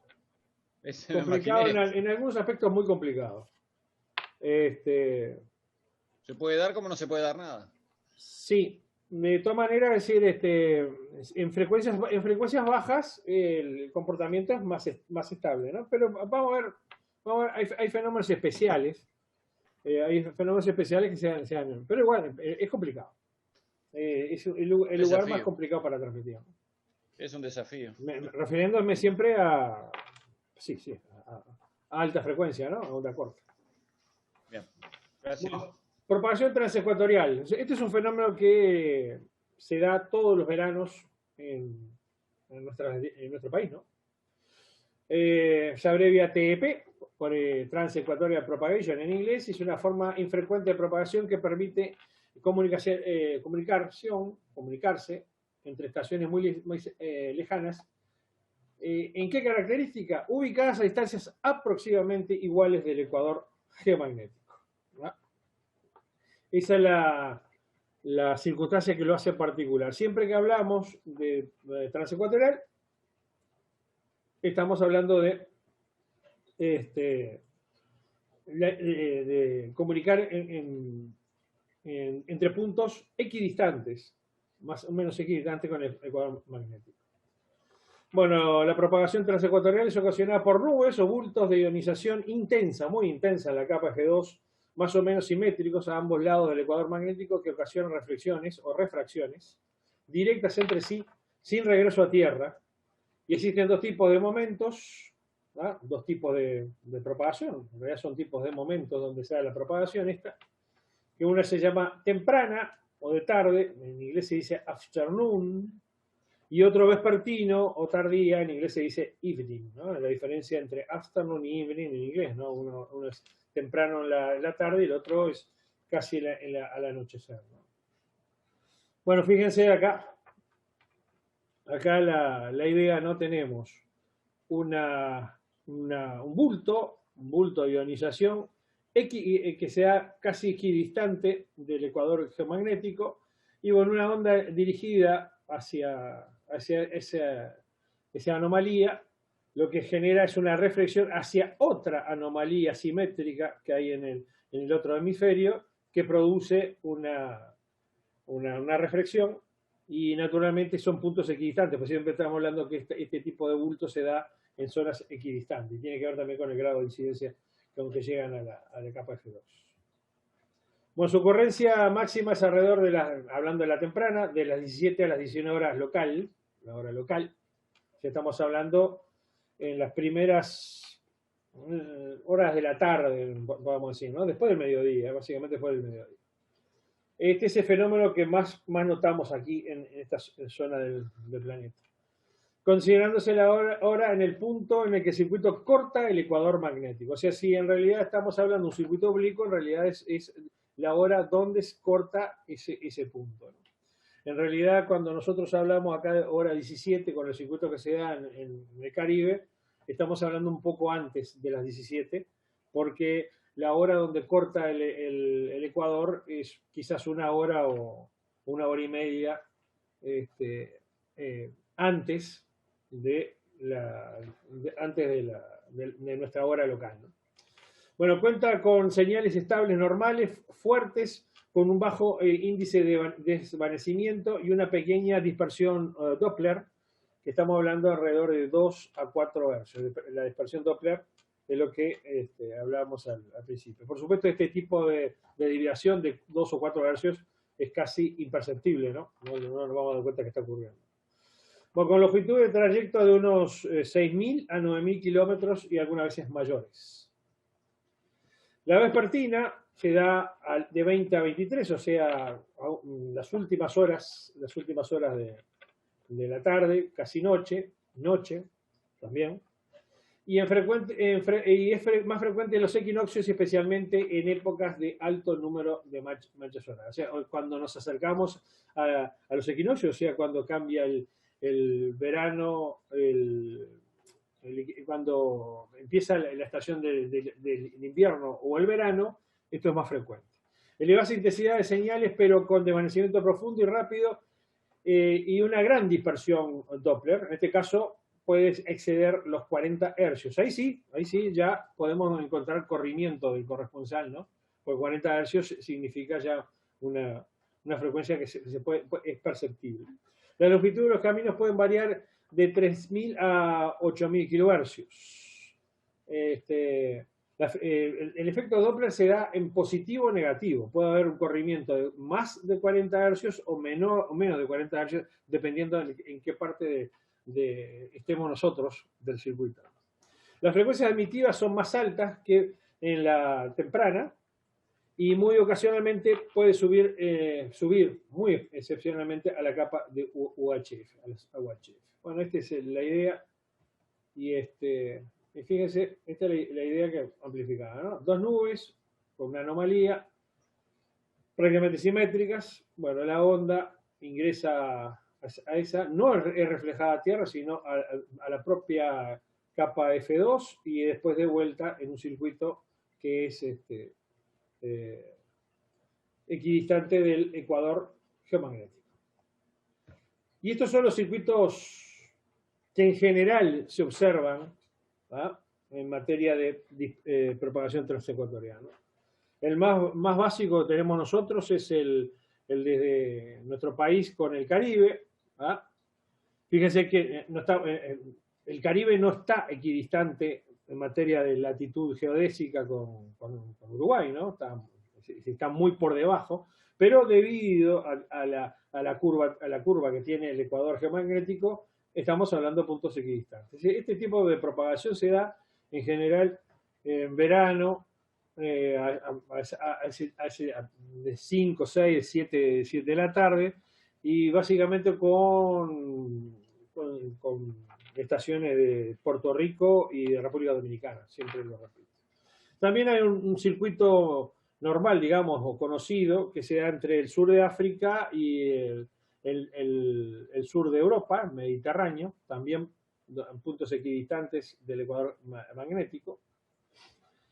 Eso me Complicado imaginé. en algunos aspectos muy complicado. ¿Se puede dar como no se puede dar nada? Sí, de todas maneras, es decir, en frecuencias bajas el comportamiento es más estable, ¿no? Pero vamos a ver, hay fenómenos especiales, que se dan, pero igual, es complicado. Es el lugar Desafío. más complicado para transmitir. Es un desafío. Refiriéndome siempre a, sí, a alta frecuencia, ¿no? A onda corta. Bien, gracias. Bueno, propagación transecuatorial. Este es un fenómeno que se da todos los veranos en nuestro país, ¿no? Se abrevia TEP, por Transequatorial Propagation en inglés, y es una forma infrecuente de propagación que permite comunicarse entre estaciones muy lejanas. ¿En qué característica? Ubicadas a distancias aproximadamente iguales del ecuador geomagnético, ¿no? Esa es la circunstancia que lo hace particular. Siempre que hablamos de transecuatorial, estamos hablando de comunicar entre puntos equidistantes, más o menos equidistantes con el ecuador magnético. Bueno, la propagación transecuatorial es ocasionada por nubes o bultos de ionización intensa, muy intensa en la capa G2, más o menos simétricos a ambos lados del ecuador magnético, que ocasionan reflexiones o refracciones directas entre sí, sin regreso a tierra. Y existen dos tipos de momentos, ¿ah? Dos tipos de propagación. En realidad son tipos de momentos donde se da la propagación esta, que una se llama temprana o de tarde, en inglés se dice afternoon, y otro vespertino o tardía, en inglés se dice evening, ¿no? La diferencia entre afternoon y evening en inglés, ¿no? Uno es temprano en la tarde y el otro es casi al anochecer, ¿no? Bueno, fíjense acá la idea, no tenemos un bulto de ionización que sea casi equidistante del ecuador geomagnético y con una onda dirigida hacia esa anomalía, lo que genera es una reflexión hacia otra anomalía simétrica que hay en el otro hemisferio, que produce una reflexión, y naturalmente son puntos equidistantes, pues siempre estamos hablando que este tipo de bulto se da en zonas equidistantes, y tiene que ver también con el grado de incidencia con que llegan a la capa G2. Bueno, su ocurrencia máxima es alrededor hablando de la temprana, de las 17 a las 19 horas local, la hora local. Ya estamos hablando en las primeras horas de la tarde, vamos a decir, ¿no? Después del mediodía, básicamente después del mediodía. Este es el fenómeno que más notamos aquí en esta zona del planeta. Considerándose la hora en el punto en el que el circuito corta el ecuador magnético. O sea, si en realidad estamos hablando de un circuito oblicuo, en realidad es la hora donde se corta ese punto, ¿no? En realidad, cuando nosotros hablamos acá de hora 17, con el circuito que se da en el Caribe, estamos hablando un poco antes de las 17, porque la hora donde corta el ecuador es quizás una hora o una hora y media antes de nuestra hora local, ¿no? Bueno, cuenta con señales estables normales, fuertes, con un bajo índice de desvanecimiento y una pequeña dispersión Doppler, que estamos hablando alrededor de 2 a 4 hercios. La dispersión Doppler es lo que hablábamos al principio. Por supuesto, este tipo de desviación de 2 o 4 hercios es casi imperceptible, ¿no? No nos vamos a dar cuenta que está ocurriendo. Bueno, con longitud de trayecto de unos 6.000 a 9.000 kilómetros y algunas veces mayores. La vespertina se da de 20 a 23, o sea, las últimas horas de la tarde, casi noche también. Y es más frecuente en los equinoccios, especialmente en épocas de alto número de manchas solares. O sea, cuando nos acercamos a los equinoccios, o sea, cuando cambia el verano, cuando empieza la estación del invierno o el verano, esto es más frecuente. Elevada intensidad de señales, pero con desvanecimiento profundo y rápido, y una gran dispersión Doppler. En este caso puedes exceder los 40 hercios. Ahí sí ya podemos encontrar corrimiento del corresponsal, ¿no? Porque 40 hercios significa ya una frecuencia que es perceptible. La longitud de los caminos pueden variar de 3.000 a 8.000 kilohercios. El efecto Doppler se da en positivo o negativo. Puede haber un corrimiento de más de 40 hercios o menos de 40 hercios, dependiendo en qué parte estemos nosotros del circuito. Las frecuencias admitivas son más altas que en la temprana y muy ocasionalmente puede subir muy excepcionalmente a la capa de UHF, a UHF. Bueno, esta es la idea y fíjense, esta es la idea que amplificada, ¿no? Dos nubes con una anomalía prácticamente simétricas. Bueno, la onda ingresa a esa, no es reflejada a tierra, sino a la propia capa F2 y después de vuelta en un circuito que es equidistante del ecuador geomagnético. Y estos son los circuitos que en general se observan, ¿ah?, en materia de propagación transecuatoriana. El más básico que tenemos nosotros es el desde nuestro país con el Caribe. ¿Ah? Fíjense que el Caribe no está equidistante en materia de latitud geodésica con Uruguay, ¿no? Está muy por debajo, pero debido a la curva que tiene el ecuador geomagnético, estamos hablando de puntos equidistantes. Este tipo de propagación se da en general en verano, de 5, 6, 7 de la tarde, y básicamente con estaciones de Puerto Rico y de República Dominicana, siempre lo repito. También hay un circuito normal, digamos, o conocido, que se da entre el sur de África y el sur de Europa, Mediterráneo, también en puntos equidistantes del ecuador magnético.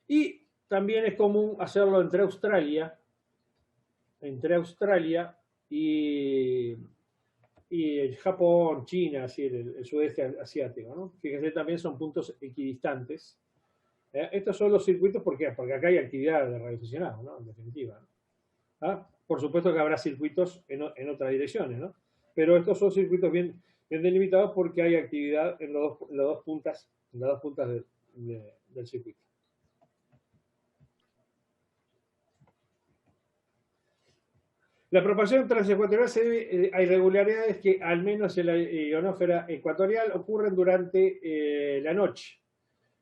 Y también es común hacerlo entre Australia y Japón, China, así el sudeste asiático, ¿no? Fíjense, también son puntos equidistantes. Estos son los circuitos, ¿por qué? Porque acá hay actividad de radioaficionados, ¿no? En definitiva, ¿no? ¿Ah? Por supuesto que habrá circuitos en otras direcciones, ¿no? Pero estos son circuitos bien delimitados porque hay actividad en las dos puntas del circuito. La propagación transecuatorial se debe a irregularidades que, al menos en la ionosfera ecuatorial, ocurren durante la noche.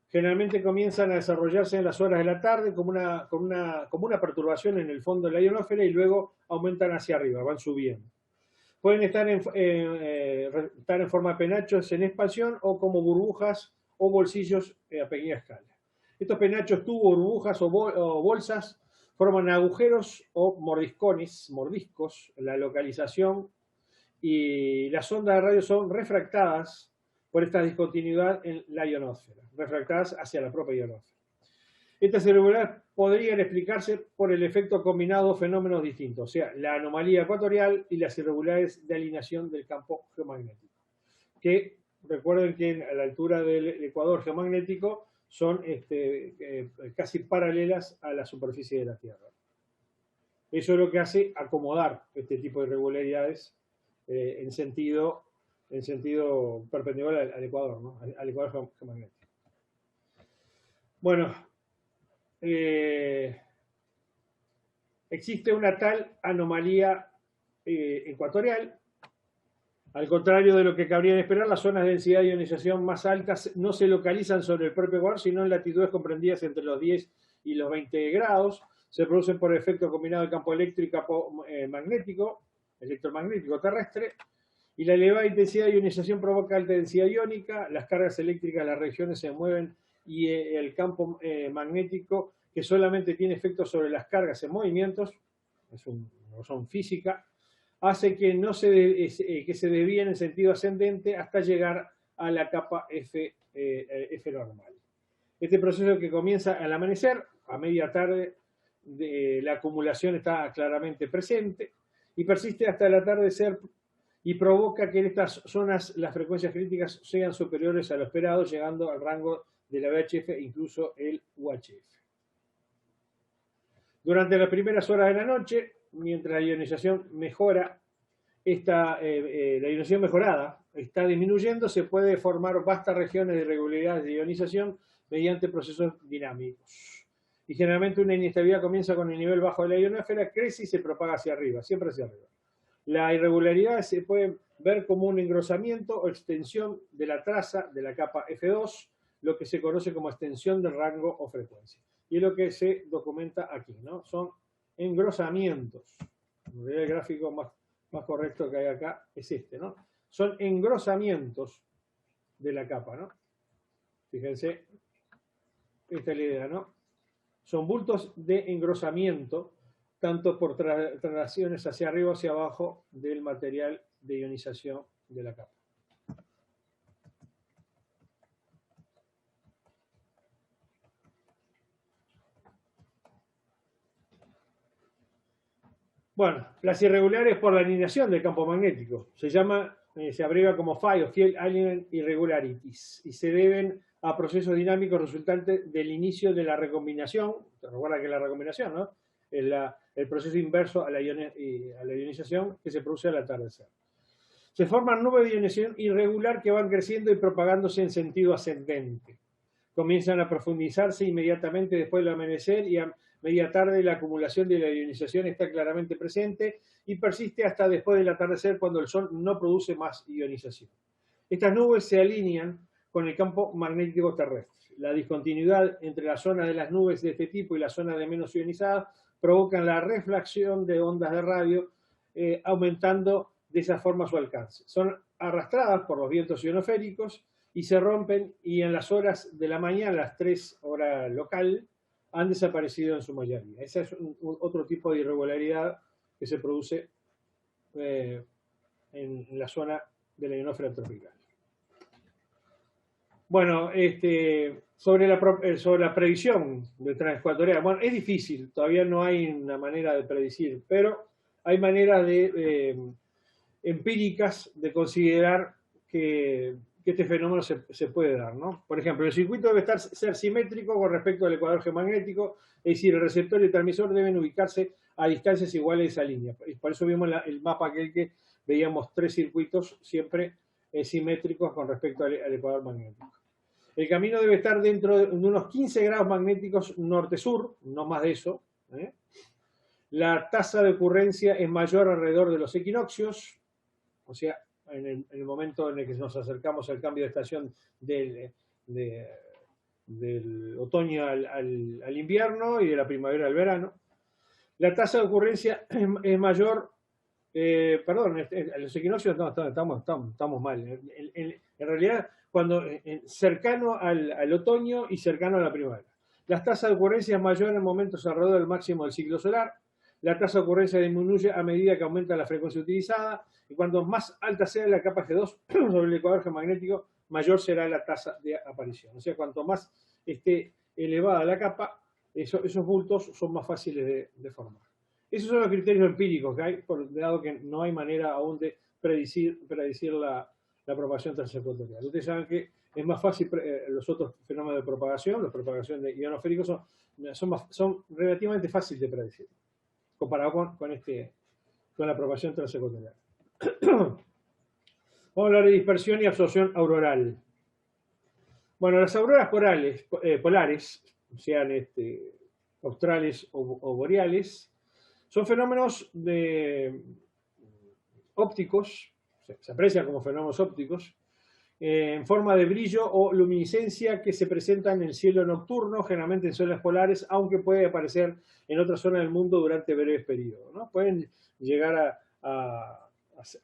Generalmente comienzan a desarrollarse en las horas de la tarde como una perturbación en el fondo de la ionosfera y luego aumentan hacia arriba, van subiendo. Pueden estar en forma de penachos en expansión o como burbujas o bolsillos a pequeña escala. Estos penachos, tubos, burbujas o bolsas forman agujeros o mordiscos en la localización, y las ondas de radio son refractadas por esta discontinuidad en la ionosfera, refractadas hacia la propia ionosfera. Estas irregularidades podrían explicarse por el efecto combinado de fenómenos distintos, o sea, la anomalía ecuatorial y las irregularidades de alineación del campo geomagnético, que recuerden que a la altura del ecuador geomagnético son casi paralelas a la superficie de la Tierra. Eso es lo que hace acomodar este tipo de irregularidades en sentido perpendicular al ecuador, ¿no? Al ecuador geomagnético. Bueno, existe una tal anomalía ecuatorial. Al contrario de lo que cabría de esperar, las zonas de densidad de ionización más altas no se localizan sobre el propio Ecuador, sino en latitudes comprendidas entre los 10 y los 20 grados. Se producen por efecto combinado de campo eléctrico y campo magnético, electromagnético terrestre, y la elevada intensidad de ionización provoca alta densidad iónica, las cargas eléctricas de las regiones se mueven y el campo magnético, que solamente tiene efectos sobre las cargas en movimientos, no son física, hace que que se desvíen en sentido ascendente hasta llegar a la capa F normal. Este proceso que comienza al amanecer, a media tarde, la acumulación está claramente presente y persiste hasta el atardecer y provoca que en estas zonas las frecuencias críticas sean superiores a lo esperado, llegando al rango de la VHF e incluso el UHF. Durante las primeras horas de la noche, mientras la ionización mejora, la ionización mejorada está disminuyendo, se puede formar vastas regiones de irregularidades de ionización mediante procesos dinámicos. Y generalmente una inestabilidad comienza con el nivel bajo de la ionosfera, crece y se propaga hacia arriba, siempre hacia arriba. La irregularidad se puede ver como un engrosamiento o extensión de la traza de la capa F2, lo que se conoce como extensión del rango o frecuencia. Y es lo que se documenta aquí, ¿no? Son engrosamientos. El gráfico más correcto que hay acá es este, ¿no? Son engrosamientos de la capa, ¿no? Fíjense, esta es la idea, ¿no? Son bultos de engrosamiento, tanto por traslaciones hacia arriba o hacia abajo del material de ionización de la capa. Bueno, las irregularidades por la alineación del campo magnético. Se abrevia como FI o Field Alignment Irregularities y se deben a procesos dinámicos resultantes del inicio de la recombinación. ¿Te recuerdas que es la recombinación, no? El proceso inverso a la ionización que se produce al atardecer. Se forman nubes de ionización irregular que van creciendo y propagándose en sentido ascendente. Comienzan a profundizarse inmediatamente después del amanecer y a media tarde la acumulación de la ionización está claramente presente y persiste hasta después del atardecer cuando el Sol no produce más ionización. Estas nubes se alinean con el campo magnético terrestre. La discontinuidad entre la zona de las nubes de este tipo y la zona de menos ionizadas provocan la reflexión de ondas de radio, aumentando de esa forma su alcance. Son arrastradas por los vientos ionosféricos y se rompen, y en las horas de la mañana, las 3 horas local, han desaparecido en su mayoría. Ese es otro tipo de irregularidad que se produce en la zona de la ionosfera tropical. Bueno, sobre la predicción del transecuatorial, bueno, es difícil, todavía no hay una manera de predecir, pero hay maneras empíricas de considerar que este fenómeno se puede dar, ¿no? Por ejemplo, el circuito debe ser simétrico con respecto al ecuador geomagnético, es decir, el receptor y el transmisor deben ubicarse a distancias iguales de esa línea. Y por eso vimos el mapa aquel que veíamos 3 circuitos siempre simétricos con respecto al ecuador magnético. El camino debe estar dentro de unos 15 grados magnéticos norte-sur, no más de eso. La tasa de ocurrencia es mayor alrededor de los equinoccios, o sea, en el momento en el que nos acercamos al cambio de estación del otoño al invierno y de la primavera al verano. La tasa de ocurrencia es mayor, perdón, los equinoccios no, estamos mal. En realidad, cuando cercano al otoño y cercano a la primavera. La tasa de ocurrencia es mayor en momentos alrededor del máximo del ciclo solar. La tasa de ocurrencia disminuye a medida que aumenta la frecuencia utilizada, y cuanto más alta sea la capa G2 sobre el ecuador geomagnético, mayor será la tasa de aparición. O sea, cuanto más esté elevada la capa, esos bultos son más fáciles de formar. Esos son los criterios empíricos que hay, dado que no hay manera aún de predecir la propagación transecuatorial. Ustedes saben que es más fácil, los otros fenómenos de propagación, la propagación de ionosféricos son relativamente fáciles de predecir, comparado con la propagación transecuatorial. Vamos a hablar de dispersión y absorción auroral. Bueno, las auroras polares, sean australes o boreales, son fenómenos ópticos, se aprecian como fenómenos ópticos, en forma de brillo o luminiscencia que se presentan en el cielo nocturno, generalmente en zonas polares, aunque puede aparecer en otras zonas del mundo durante breves periodos, ¿no? Pueden llegar a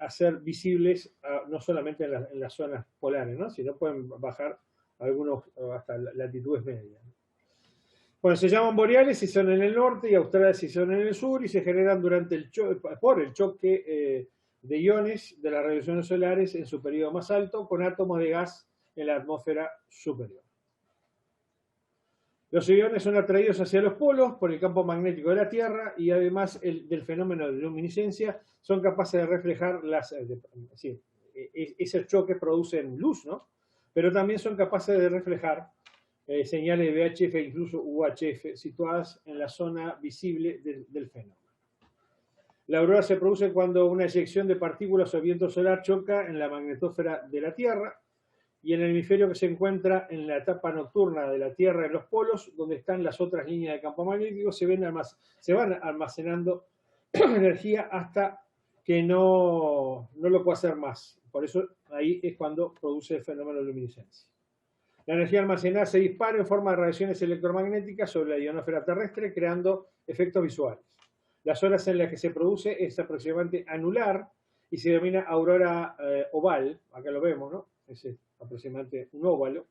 ser visibles no solamente en las zonas polares, ¿no? Sino pueden bajar algunos hasta latitudes medias. Bueno, se llaman boreales si son en el norte y australes si son en el sur y se generan por el choque de iones de las radiaciones solares en su periodo más alto con átomos de gas en la atmósfera superior. Los iones son atraídos hacia los polos por el campo magnético de la Tierra y además del fenómeno de luminiscencia son capaces de reflejar esos choques producen luz, ¿no? Pero también son capaces de reflejar señales de VHF e incluso UHF situadas en la zona visible del fenómeno. La aurora se produce cuando una eyección de partículas o viento solar choca en la magnetosfera de la Tierra y en el hemisferio que se encuentra en la etapa nocturna de la Tierra en los polos, donde están las otras líneas de campo magnético, se van almacenando energía hasta que no lo puede hacer más. Por eso ahí es cuando produce el fenómeno de luminiscencia. La energía almacenada se dispara en forma de radiaciones electromagnéticas sobre la ionosfera terrestre, creando efectos visuales. Las horas en las que se produce es aproximadamente anular y se denomina aurora oval. Acá lo vemos, ¿no? Es aproximadamente un óvalo.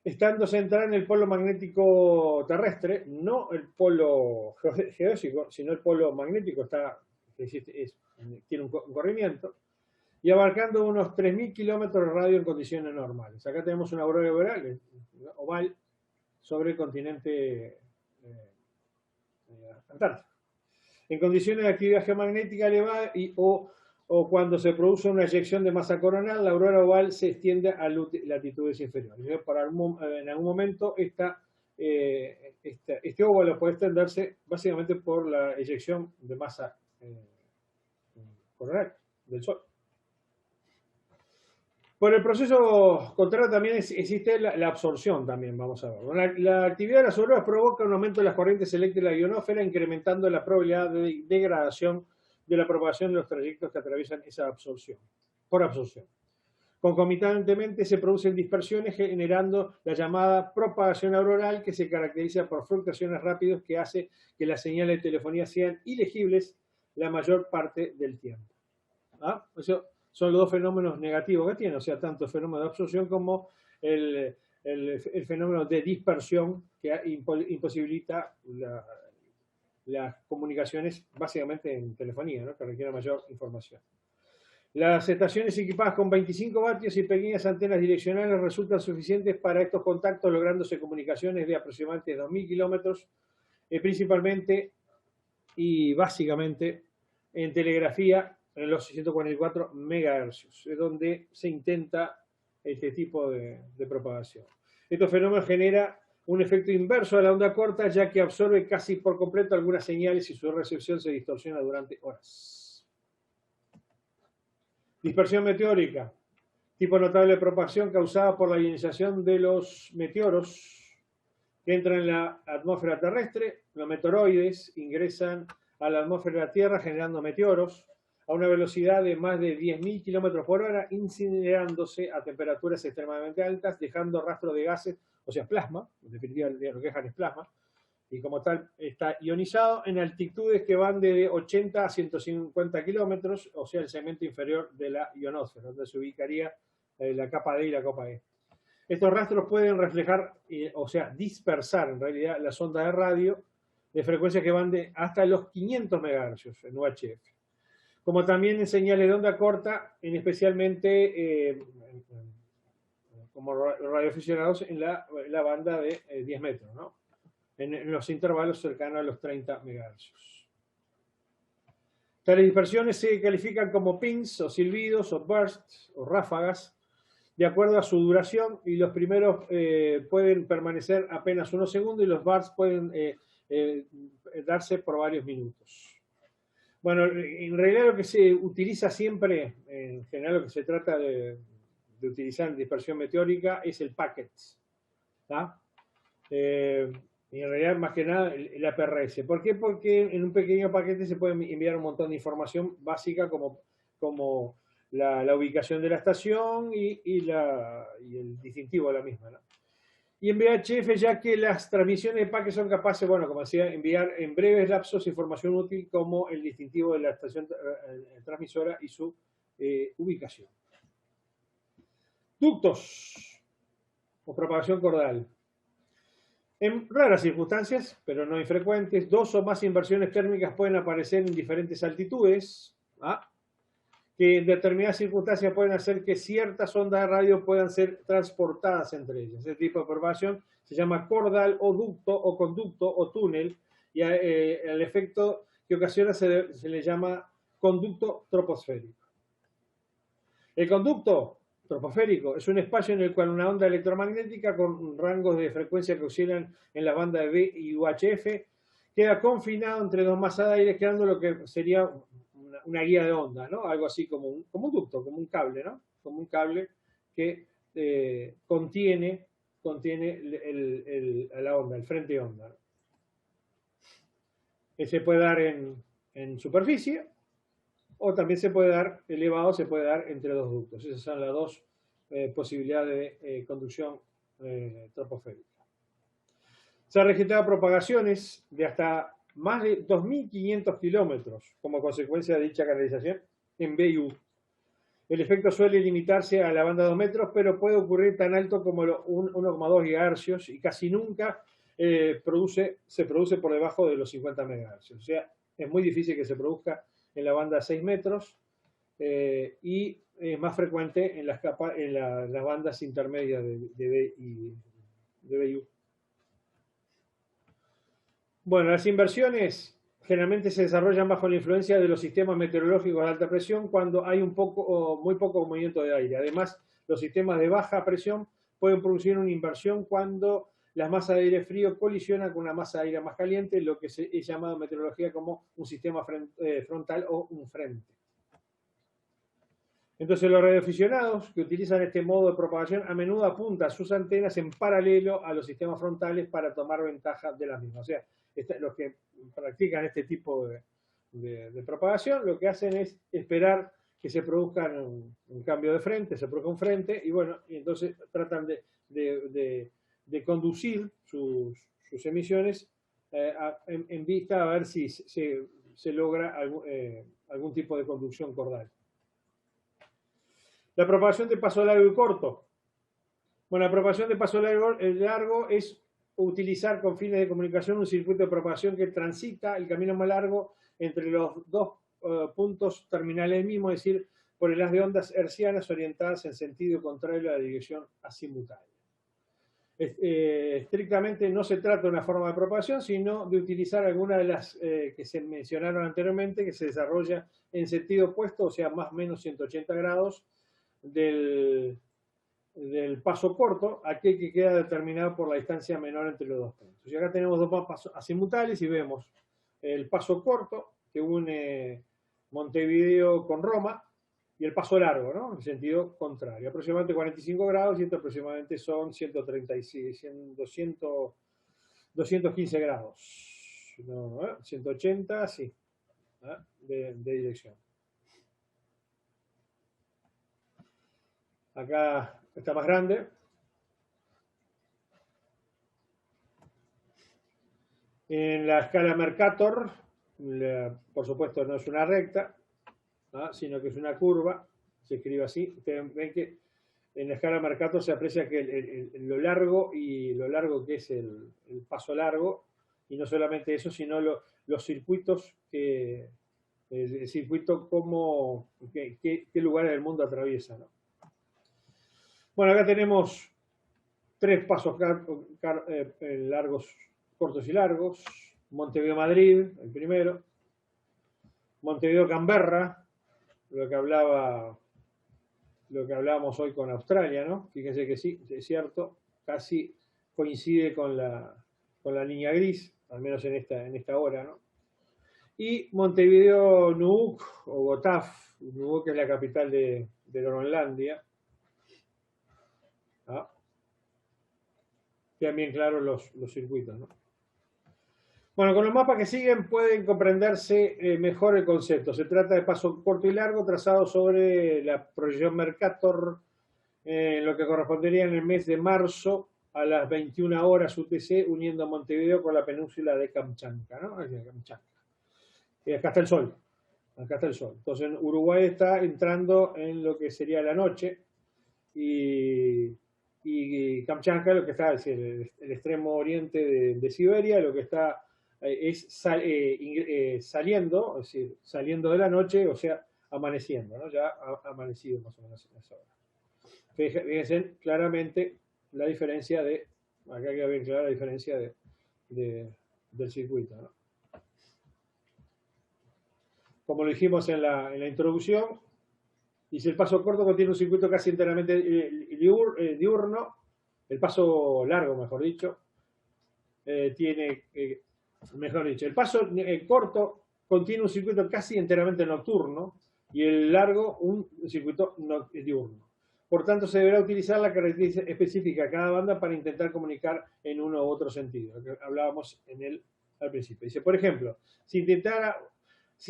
Estando centrada en el polo magnético terrestre, no el polo geodésico, sino el polo magnético tiene un corrimiento, y abarcando unos 3.000 kilómetros de radio en condiciones normales. Acá tenemos una aurora oval sobre el continente antártico. En condiciones de actividad geomagnética elevada o cuando se produce una eyección de masa coronal, la aurora oval se extiende a latitudes inferiores. En algún momento este óvalo puede extenderse básicamente por la eyección de masa coronal del Sol. Por el proceso contrario también existe la absorción también, vamos a ver. La actividad de las auroras provoca un aumento de las corrientes eléctricas de la ionosfera, incrementando la probabilidad de degradación de la propagación de los trayectos que atraviesan esa absorción, por absorción. Concomitantemente se producen dispersiones generando la llamada propagación auroral, que se caracteriza por fluctuaciones rápidas que hace que las señales de telefonía sean ilegibles la mayor parte del tiempo. ¿Ah? Eso son los dos fenómenos negativos que tiene, o sea, tanto el fenómeno de absorción como el fenómeno de dispersión que imposibilita las comunicaciones básicamente en telefonía, ¿no? Que requiere mayor información. Las estaciones equipadas con 25 vatios y pequeñas antenas direccionales resultan suficientes para estos contactos, lográndose comunicaciones de aproximadamente 2.000 kilómetros, principalmente y básicamente en telegrafía en los 644 MHz, es donde se intenta este tipo de propagación. Estos fenómenos generan un efecto inverso a la onda corta, ya que absorbe casi por completo algunas señales y su recepción se distorsiona durante horas. Dispersión meteórica. Tipo notable de propagación causada por la ionización de los meteoros que entran en la atmósfera terrestre. Los meteoroides ingresan a la atmósfera de la Tierra generando meteoros a una velocidad de más de 10.000 km por hora, incinerándose a temperaturas extremadamente altas, dejando rastros de gases, o sea, plasma, en definitiva lo que dejan es plasma, y como tal está ionizado en altitudes que van de 80 a 150 kilómetros, o sea, el segmento inferior de la ionosfera, donde se ubicaría la capa D y la capa E. Estos rastros pueden reflejar, o sea, dispersar en realidad las ondas de radio de frecuencias que van hasta los 500 MHz en UHF. Como también en señales de onda corta, especialmente como radioaficionados en la banda de 10 metros, ¿no? En los intervalos cercanos a los 30 MHz. Tales dispersiones se califican como pings o silbidos o bursts o ráfagas de acuerdo a su duración, y los primeros pueden permanecer apenas unos segundos y los bursts pueden darse por varios minutos. Bueno, en realidad lo que se utiliza siempre, en general lo que se trata de utilizar en dispersión meteórica es el packet, ¿tá? Y en realidad más que nada el APRS. ¿Por qué? Porque en un pequeño paquete se puede enviar un montón de información básica como como la ubicación de la estación y el distintivo de la misma, ¿no? Y en VHF, ya que las transmisiones de paquetes son capaces, bueno, como decía, enviar en breves lapsos información útil como el distintivo de la estación transmisora y su ubicación. Ductos o propagación cordal. En raras circunstancias, pero no infrecuentes, 2 o más inversiones térmicas pueden aparecer en diferentes altitudes, que en determinadas circunstancias pueden hacer que ciertas ondas de radio puedan ser transportadas entre ellas. Este tipo de propagación se llama cordal o ducto o conducto o túnel, y el efecto que ocasiona se le llama conducto troposférico. El conducto troposférico es un espacio en el cual una onda electromagnética con rangos de frecuencia que oscilan en la banda de B y UHF queda confinado entre dos masas de aire, creando lo que sería una guía de onda, ¿no? Algo así como un ducto, como un cable, ¿no? Como un cable que contiene la onda, el frente de onda, ¿no? Se puede dar en superficie, o también se puede dar elevado, se puede dar entre dos ductos. Esas son las dos posibilidades de conducción troposférica. Se han registrado propagaciones de hasta más de 2.500 kilómetros como consecuencia de dicha canalización en BU. El efecto suele limitarse a la banda de 2 metros, pero puede ocurrir tan alto como 1,2 GHz y casi nunca se produce por debajo de los 50 MHz. O sea, es muy difícil que se produzca en la banda 6 metros y es más frecuente en las bandas intermedias de BU. Bueno, las inversiones generalmente se desarrollan bajo la influencia de los sistemas meteorológicos de alta presión cuando hay muy poco movimiento de aire. Además, los sistemas de baja presión pueden producir una inversión cuando las masas de aire frío colisionan con una masa de aire más caliente, lo que es llamado en meteorología como un sistema frontal o un frente. Entonces, los radioaficionados que utilizan este modo de propagación a menudo apuntan sus antenas en paralelo a los sistemas frontales para tomar ventaja de las mismas. O sea, los que practican este tipo de propagación lo que hacen es esperar que se produzca un cambio de frente, se produzca un frente, y bueno, y entonces tratan de conducir sus emisiones en vista a ver si se logra algún tipo de conducción cordal. La propagación de paso largo y corto. Bueno, la propagación de paso largo es utilizar con fines de comunicación un circuito de propagación que transita el camino más largo entre los dos puntos terminales del mismo, es decir, por el haz de ondas hertzianas orientadas en sentido contrario a la dirección azimutal. Estrictamente no se trata de una forma de propagación, sino de utilizar alguna de las que se mencionaron anteriormente, que se desarrolla en sentido opuesto, o sea, más o menos 180 grados, del paso corto, aquel que queda determinado por la distancia menor entre los dos puntos. Y acá tenemos dos mapas azimutales y vemos el paso corto que une Montevideo con Roma y el paso largo, ¿no? En sentido contrario, aproximadamente 45 grados, y esto aproximadamente son 215 grados. No, 180, sí, de dirección. Acá está más grande. En la escala Mercator, por supuesto no es una recta, sino que es una curva, se escribe así. Ustedes ven que en la escala Mercator se aprecia que lo largo que es el paso largo, y no solamente eso, sino los circuitos, el circuito qué lugares del mundo atraviesa, ¿no? Bueno, acá tenemos 3 pasos largos, cortos y largos. Montevideo-Madrid, el primero. Montevideo-Canberra, lo que hablábamos hoy con Australia, ¿no? Fíjense que sí, es cierto, casi coincide con la línea gris, al menos en esta hora, ¿no? Y Montevideo-Nuuk o Gotaf, Nuuk es la capital de Groenlandia. Quedan bien claros los circuitos, ¿no? Bueno, con los mapas que siguen pueden comprenderse mejor el concepto. Se trata de paso corto y largo trazado sobre la proyección Mercator, lo que correspondería en el mes de marzo a las 21 horas UTC, uniendo Montevideo con la península de Kamchatka, ¿no? Y acá está el sol. Acá está el sol. Entonces Uruguay está entrando en lo que sería la noche y Kamchatka, lo que está, es decir, el extremo oriente de Siberia, lo que está saliendo, es decir, saliendo de la noche, o sea, amaneciendo, ¿no? Ya ha amanecido más o menos en esa hora. Fíjense claramente la diferencia acá queda bien clara la diferencia del circuito, ¿no? Como lo dijimos en la introducción, dice el paso corto contiene un circuito casi enteramente diurno, el paso largo, mejor dicho, el paso corto contiene un circuito casi enteramente nocturno y el largo un circuito diurno. Por tanto, se deberá utilizar la característica específica de cada banda para intentar comunicar en uno u otro sentido, lo que hablábamos al principio. Dice, por ejemplo, si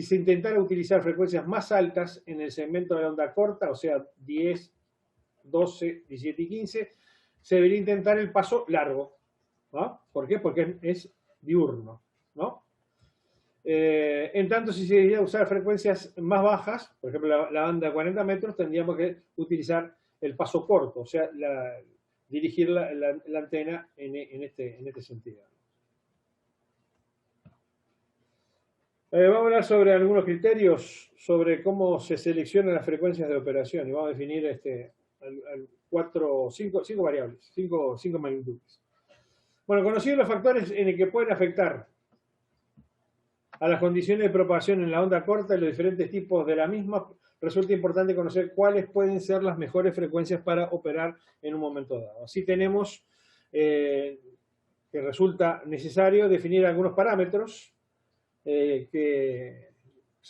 se intentara utilizar frecuencias más altas en el segmento de la onda corta, o sea, 10, 12, 17 y 15, se debería intentar el paso largo, ¿no? ¿Por qué? Porque es diurno, ¿no? En tanto, si se debería usar frecuencias más bajas, por ejemplo, la banda de 40 metros, tendríamos que utilizar el paso corto, o sea, dirigir la antena en este sentido. Vamos a hablar sobre algunos criterios sobre cómo se seleccionan las frecuencias de operación y vamos a definir cinco variables, cinco magnitudes. Bueno, conocidos los factores en el que pueden afectar a las condiciones de propagación en la onda corta y los diferentes tipos de la misma, resulta importante conocer cuáles pueden ser las mejores frecuencias para operar en un momento dado. Así tenemos que resulta necesario definir algunos parámetros que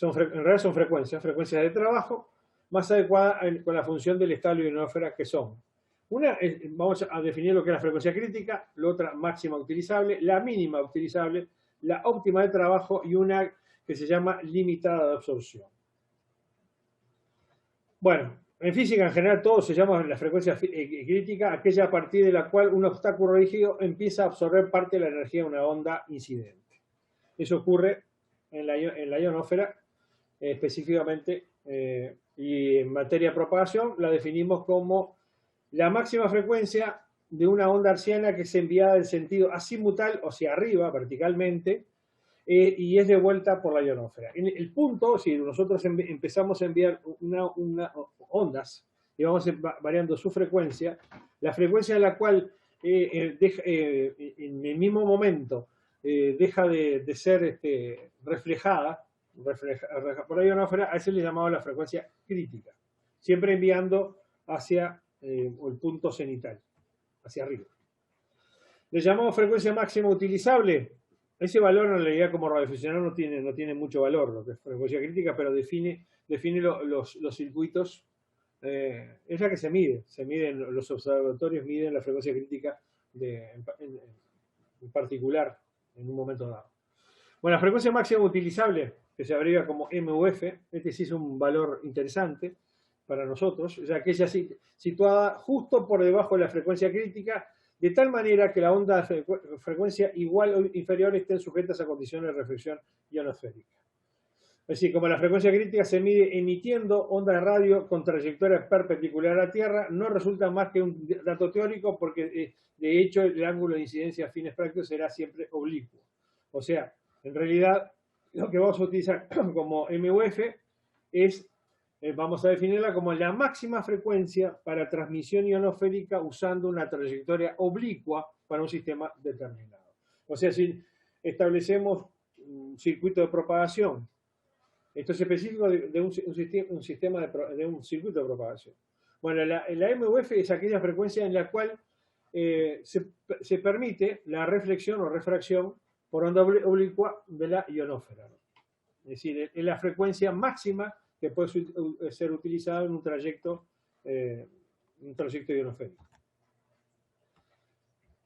en realidad son frecuencias de trabajo más adecuadas con la función del estado de ionosfera que son. Vamos a definir lo que es la frecuencia crítica, la otra máxima utilizable, la mínima utilizable, la óptima de trabajo y una que se llama limitada de absorción. Bueno, en física en general todo se llama la frecuencia crítica, aquella a partir de la cual un obstáculo rígido empieza a absorber parte de la energía de una onda incidente. Eso ocurre en la ionosfera específicamente y en materia de propagación la definimos como la máxima frecuencia de una onda hertziana que es enviada en sentido azimutal, o sea, arriba, verticalmente, y es devuelta por la ionosfera. En el punto, si nosotros empezamos a enviar ondas y vamos variando su frecuencia, la frecuencia en la cual en el mismo momento deja de ser reflejada por la ionosfera, a eso le llamamos la frecuencia crítica, siempre enviando hacia el punto cenital, hacia arriba. Le llamamos frecuencia máxima utilizable. Ese valor en realidad como radioaficionado no tiene mucho valor, lo que es frecuencia crítica, pero define los circuitos. Es la que se mide los observatorios miden la frecuencia crítica en particular en un momento dado. Bueno, la frecuencia máxima utilizable, que se abrevia como MUF, este sí es un valor interesante para nosotros, ya que ella situada justo por debajo de la frecuencia crítica, de tal manera que la onda de frecuencia igual o inferior estén sujetas a condiciones de reflexión ionosférica. Es decir, como la frecuencia crítica se mide emitiendo onda de radio con trayectoria perpendicular a la Tierra, no resulta más que un dato teórico porque, de hecho, el ángulo de incidencia a fines prácticos será siempre oblicuo. O sea, en realidad, lo que vamos a utilizar como MUF es, vamos a definirla como la máxima frecuencia para transmisión ionosférica usando una trayectoria oblicua para un sistema determinado. O sea, si establecemos un circuito de propagación, esto es específico de un circuito de propagación. Bueno, la MUF es aquella frecuencia en la cual se permite la reflexión o refracción por onda oblicua de la ionosfera. Es decir, es la frecuencia máxima que puede ser utilizada en un trayecto ionosférico.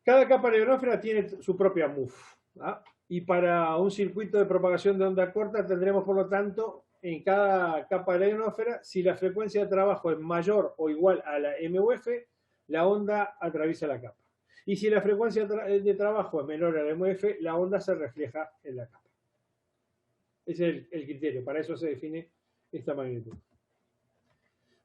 Cada capa de ionosfera tiene su propia MUF, ¿ah? Y para un circuito de propagación de onda corta tendremos, por lo tanto, en cada capa de la ionosfera, si la frecuencia de trabajo es mayor o igual a la MUF, la onda atraviesa la capa. Y si la frecuencia de trabajo es menor a la MUF, la onda se refleja en la capa. Ese es el criterio, para eso se define esta magnitud.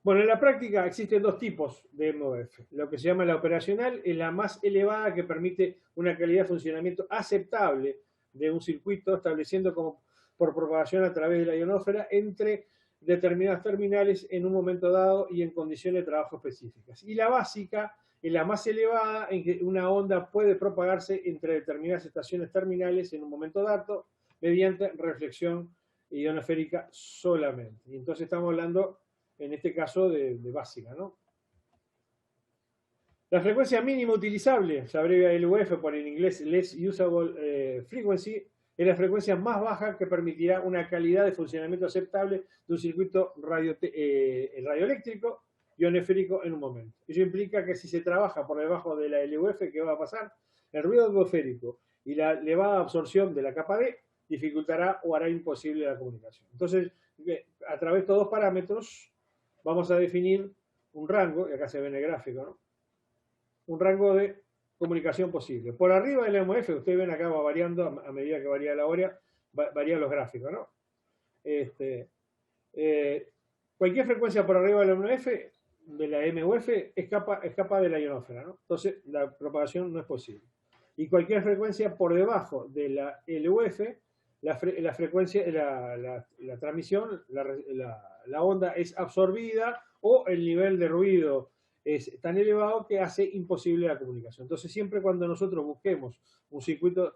Bueno, en la práctica existen dos tipos de MUF. Lo que se llama la operacional es la más elevada, que permite una calidad de funcionamiento aceptable de un circuito, estableciendo como por propagación a través de la ionosfera entre determinadas terminales en un momento dado y en condiciones de trabajo específicas. Y la básica es la más elevada, en que una onda puede propagarse entre determinadas estaciones terminales en un momento dado mediante reflexión ionosférica solamente. Y entonces estamos hablando, en este caso, de básica, ¿no? La frecuencia mínima utilizable, se abrevia LUF por en inglés Less Usable Frequency, es la frecuencia más baja que permitirá una calidad de funcionamiento aceptable de un circuito radioeléctrico ionosférico en un momento. Ello implica que si se trabaja por debajo de la LUF, ¿qué va a pasar? El ruido atmosférico y la elevada absorción de la capa D dificultará o hará imposible la comunicación. Entonces, a través de estos dos parámetros, vamos a definir un rango, y acá se ve en el gráfico, ¿no? Un rango de comunicación posible. Por arriba del MUF, ustedes ven acá va variando a medida que varía la hora, varían los gráficos, ¿no? Cualquier frecuencia por arriba del MUF, de la MUF, escapa de la ionosfera, ¿no? Entonces, la propagación no es posible. Y cualquier frecuencia por debajo de la LUF, la frecuencia, la transmisión, la onda es absorbida o el nivel de ruido es tan elevado que hace imposible la comunicación. Entonces, siempre cuando nosotros busquemos un circuito,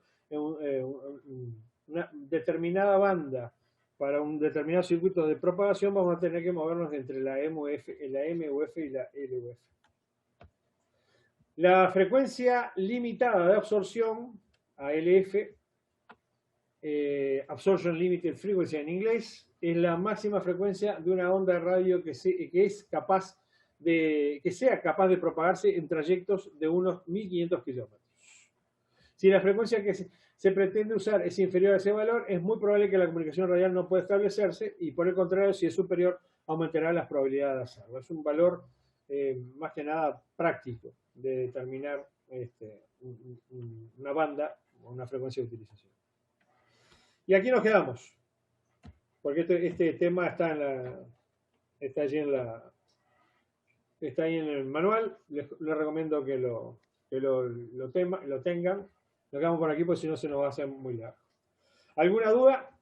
una determinada banda para un determinado circuito de propagación, vamos a tener que movernos entre la MUF y la LUF. La frecuencia limitada de absorción, ALF, Absorption Limited Frequency en inglés, es la máxima frecuencia de una onda de radio que sea capaz de propagarse en trayectos de unos 1500 kilómetros. Si la frecuencia que se pretende usar es inferior a ese valor, es muy probable que la comunicación radial no pueda establecerse, y por el contrario, si es superior, aumentará las probabilidades de hacerlo. Es un valor más que nada práctico de determinar una banda o una frecuencia de utilización. Y aquí nos quedamos, porque este tema está ahí en el manual. Les recomiendo que lo tengan. Lo quedamos por aquí, porque si no se nos va a hacer muy largo. ¿Alguna duda?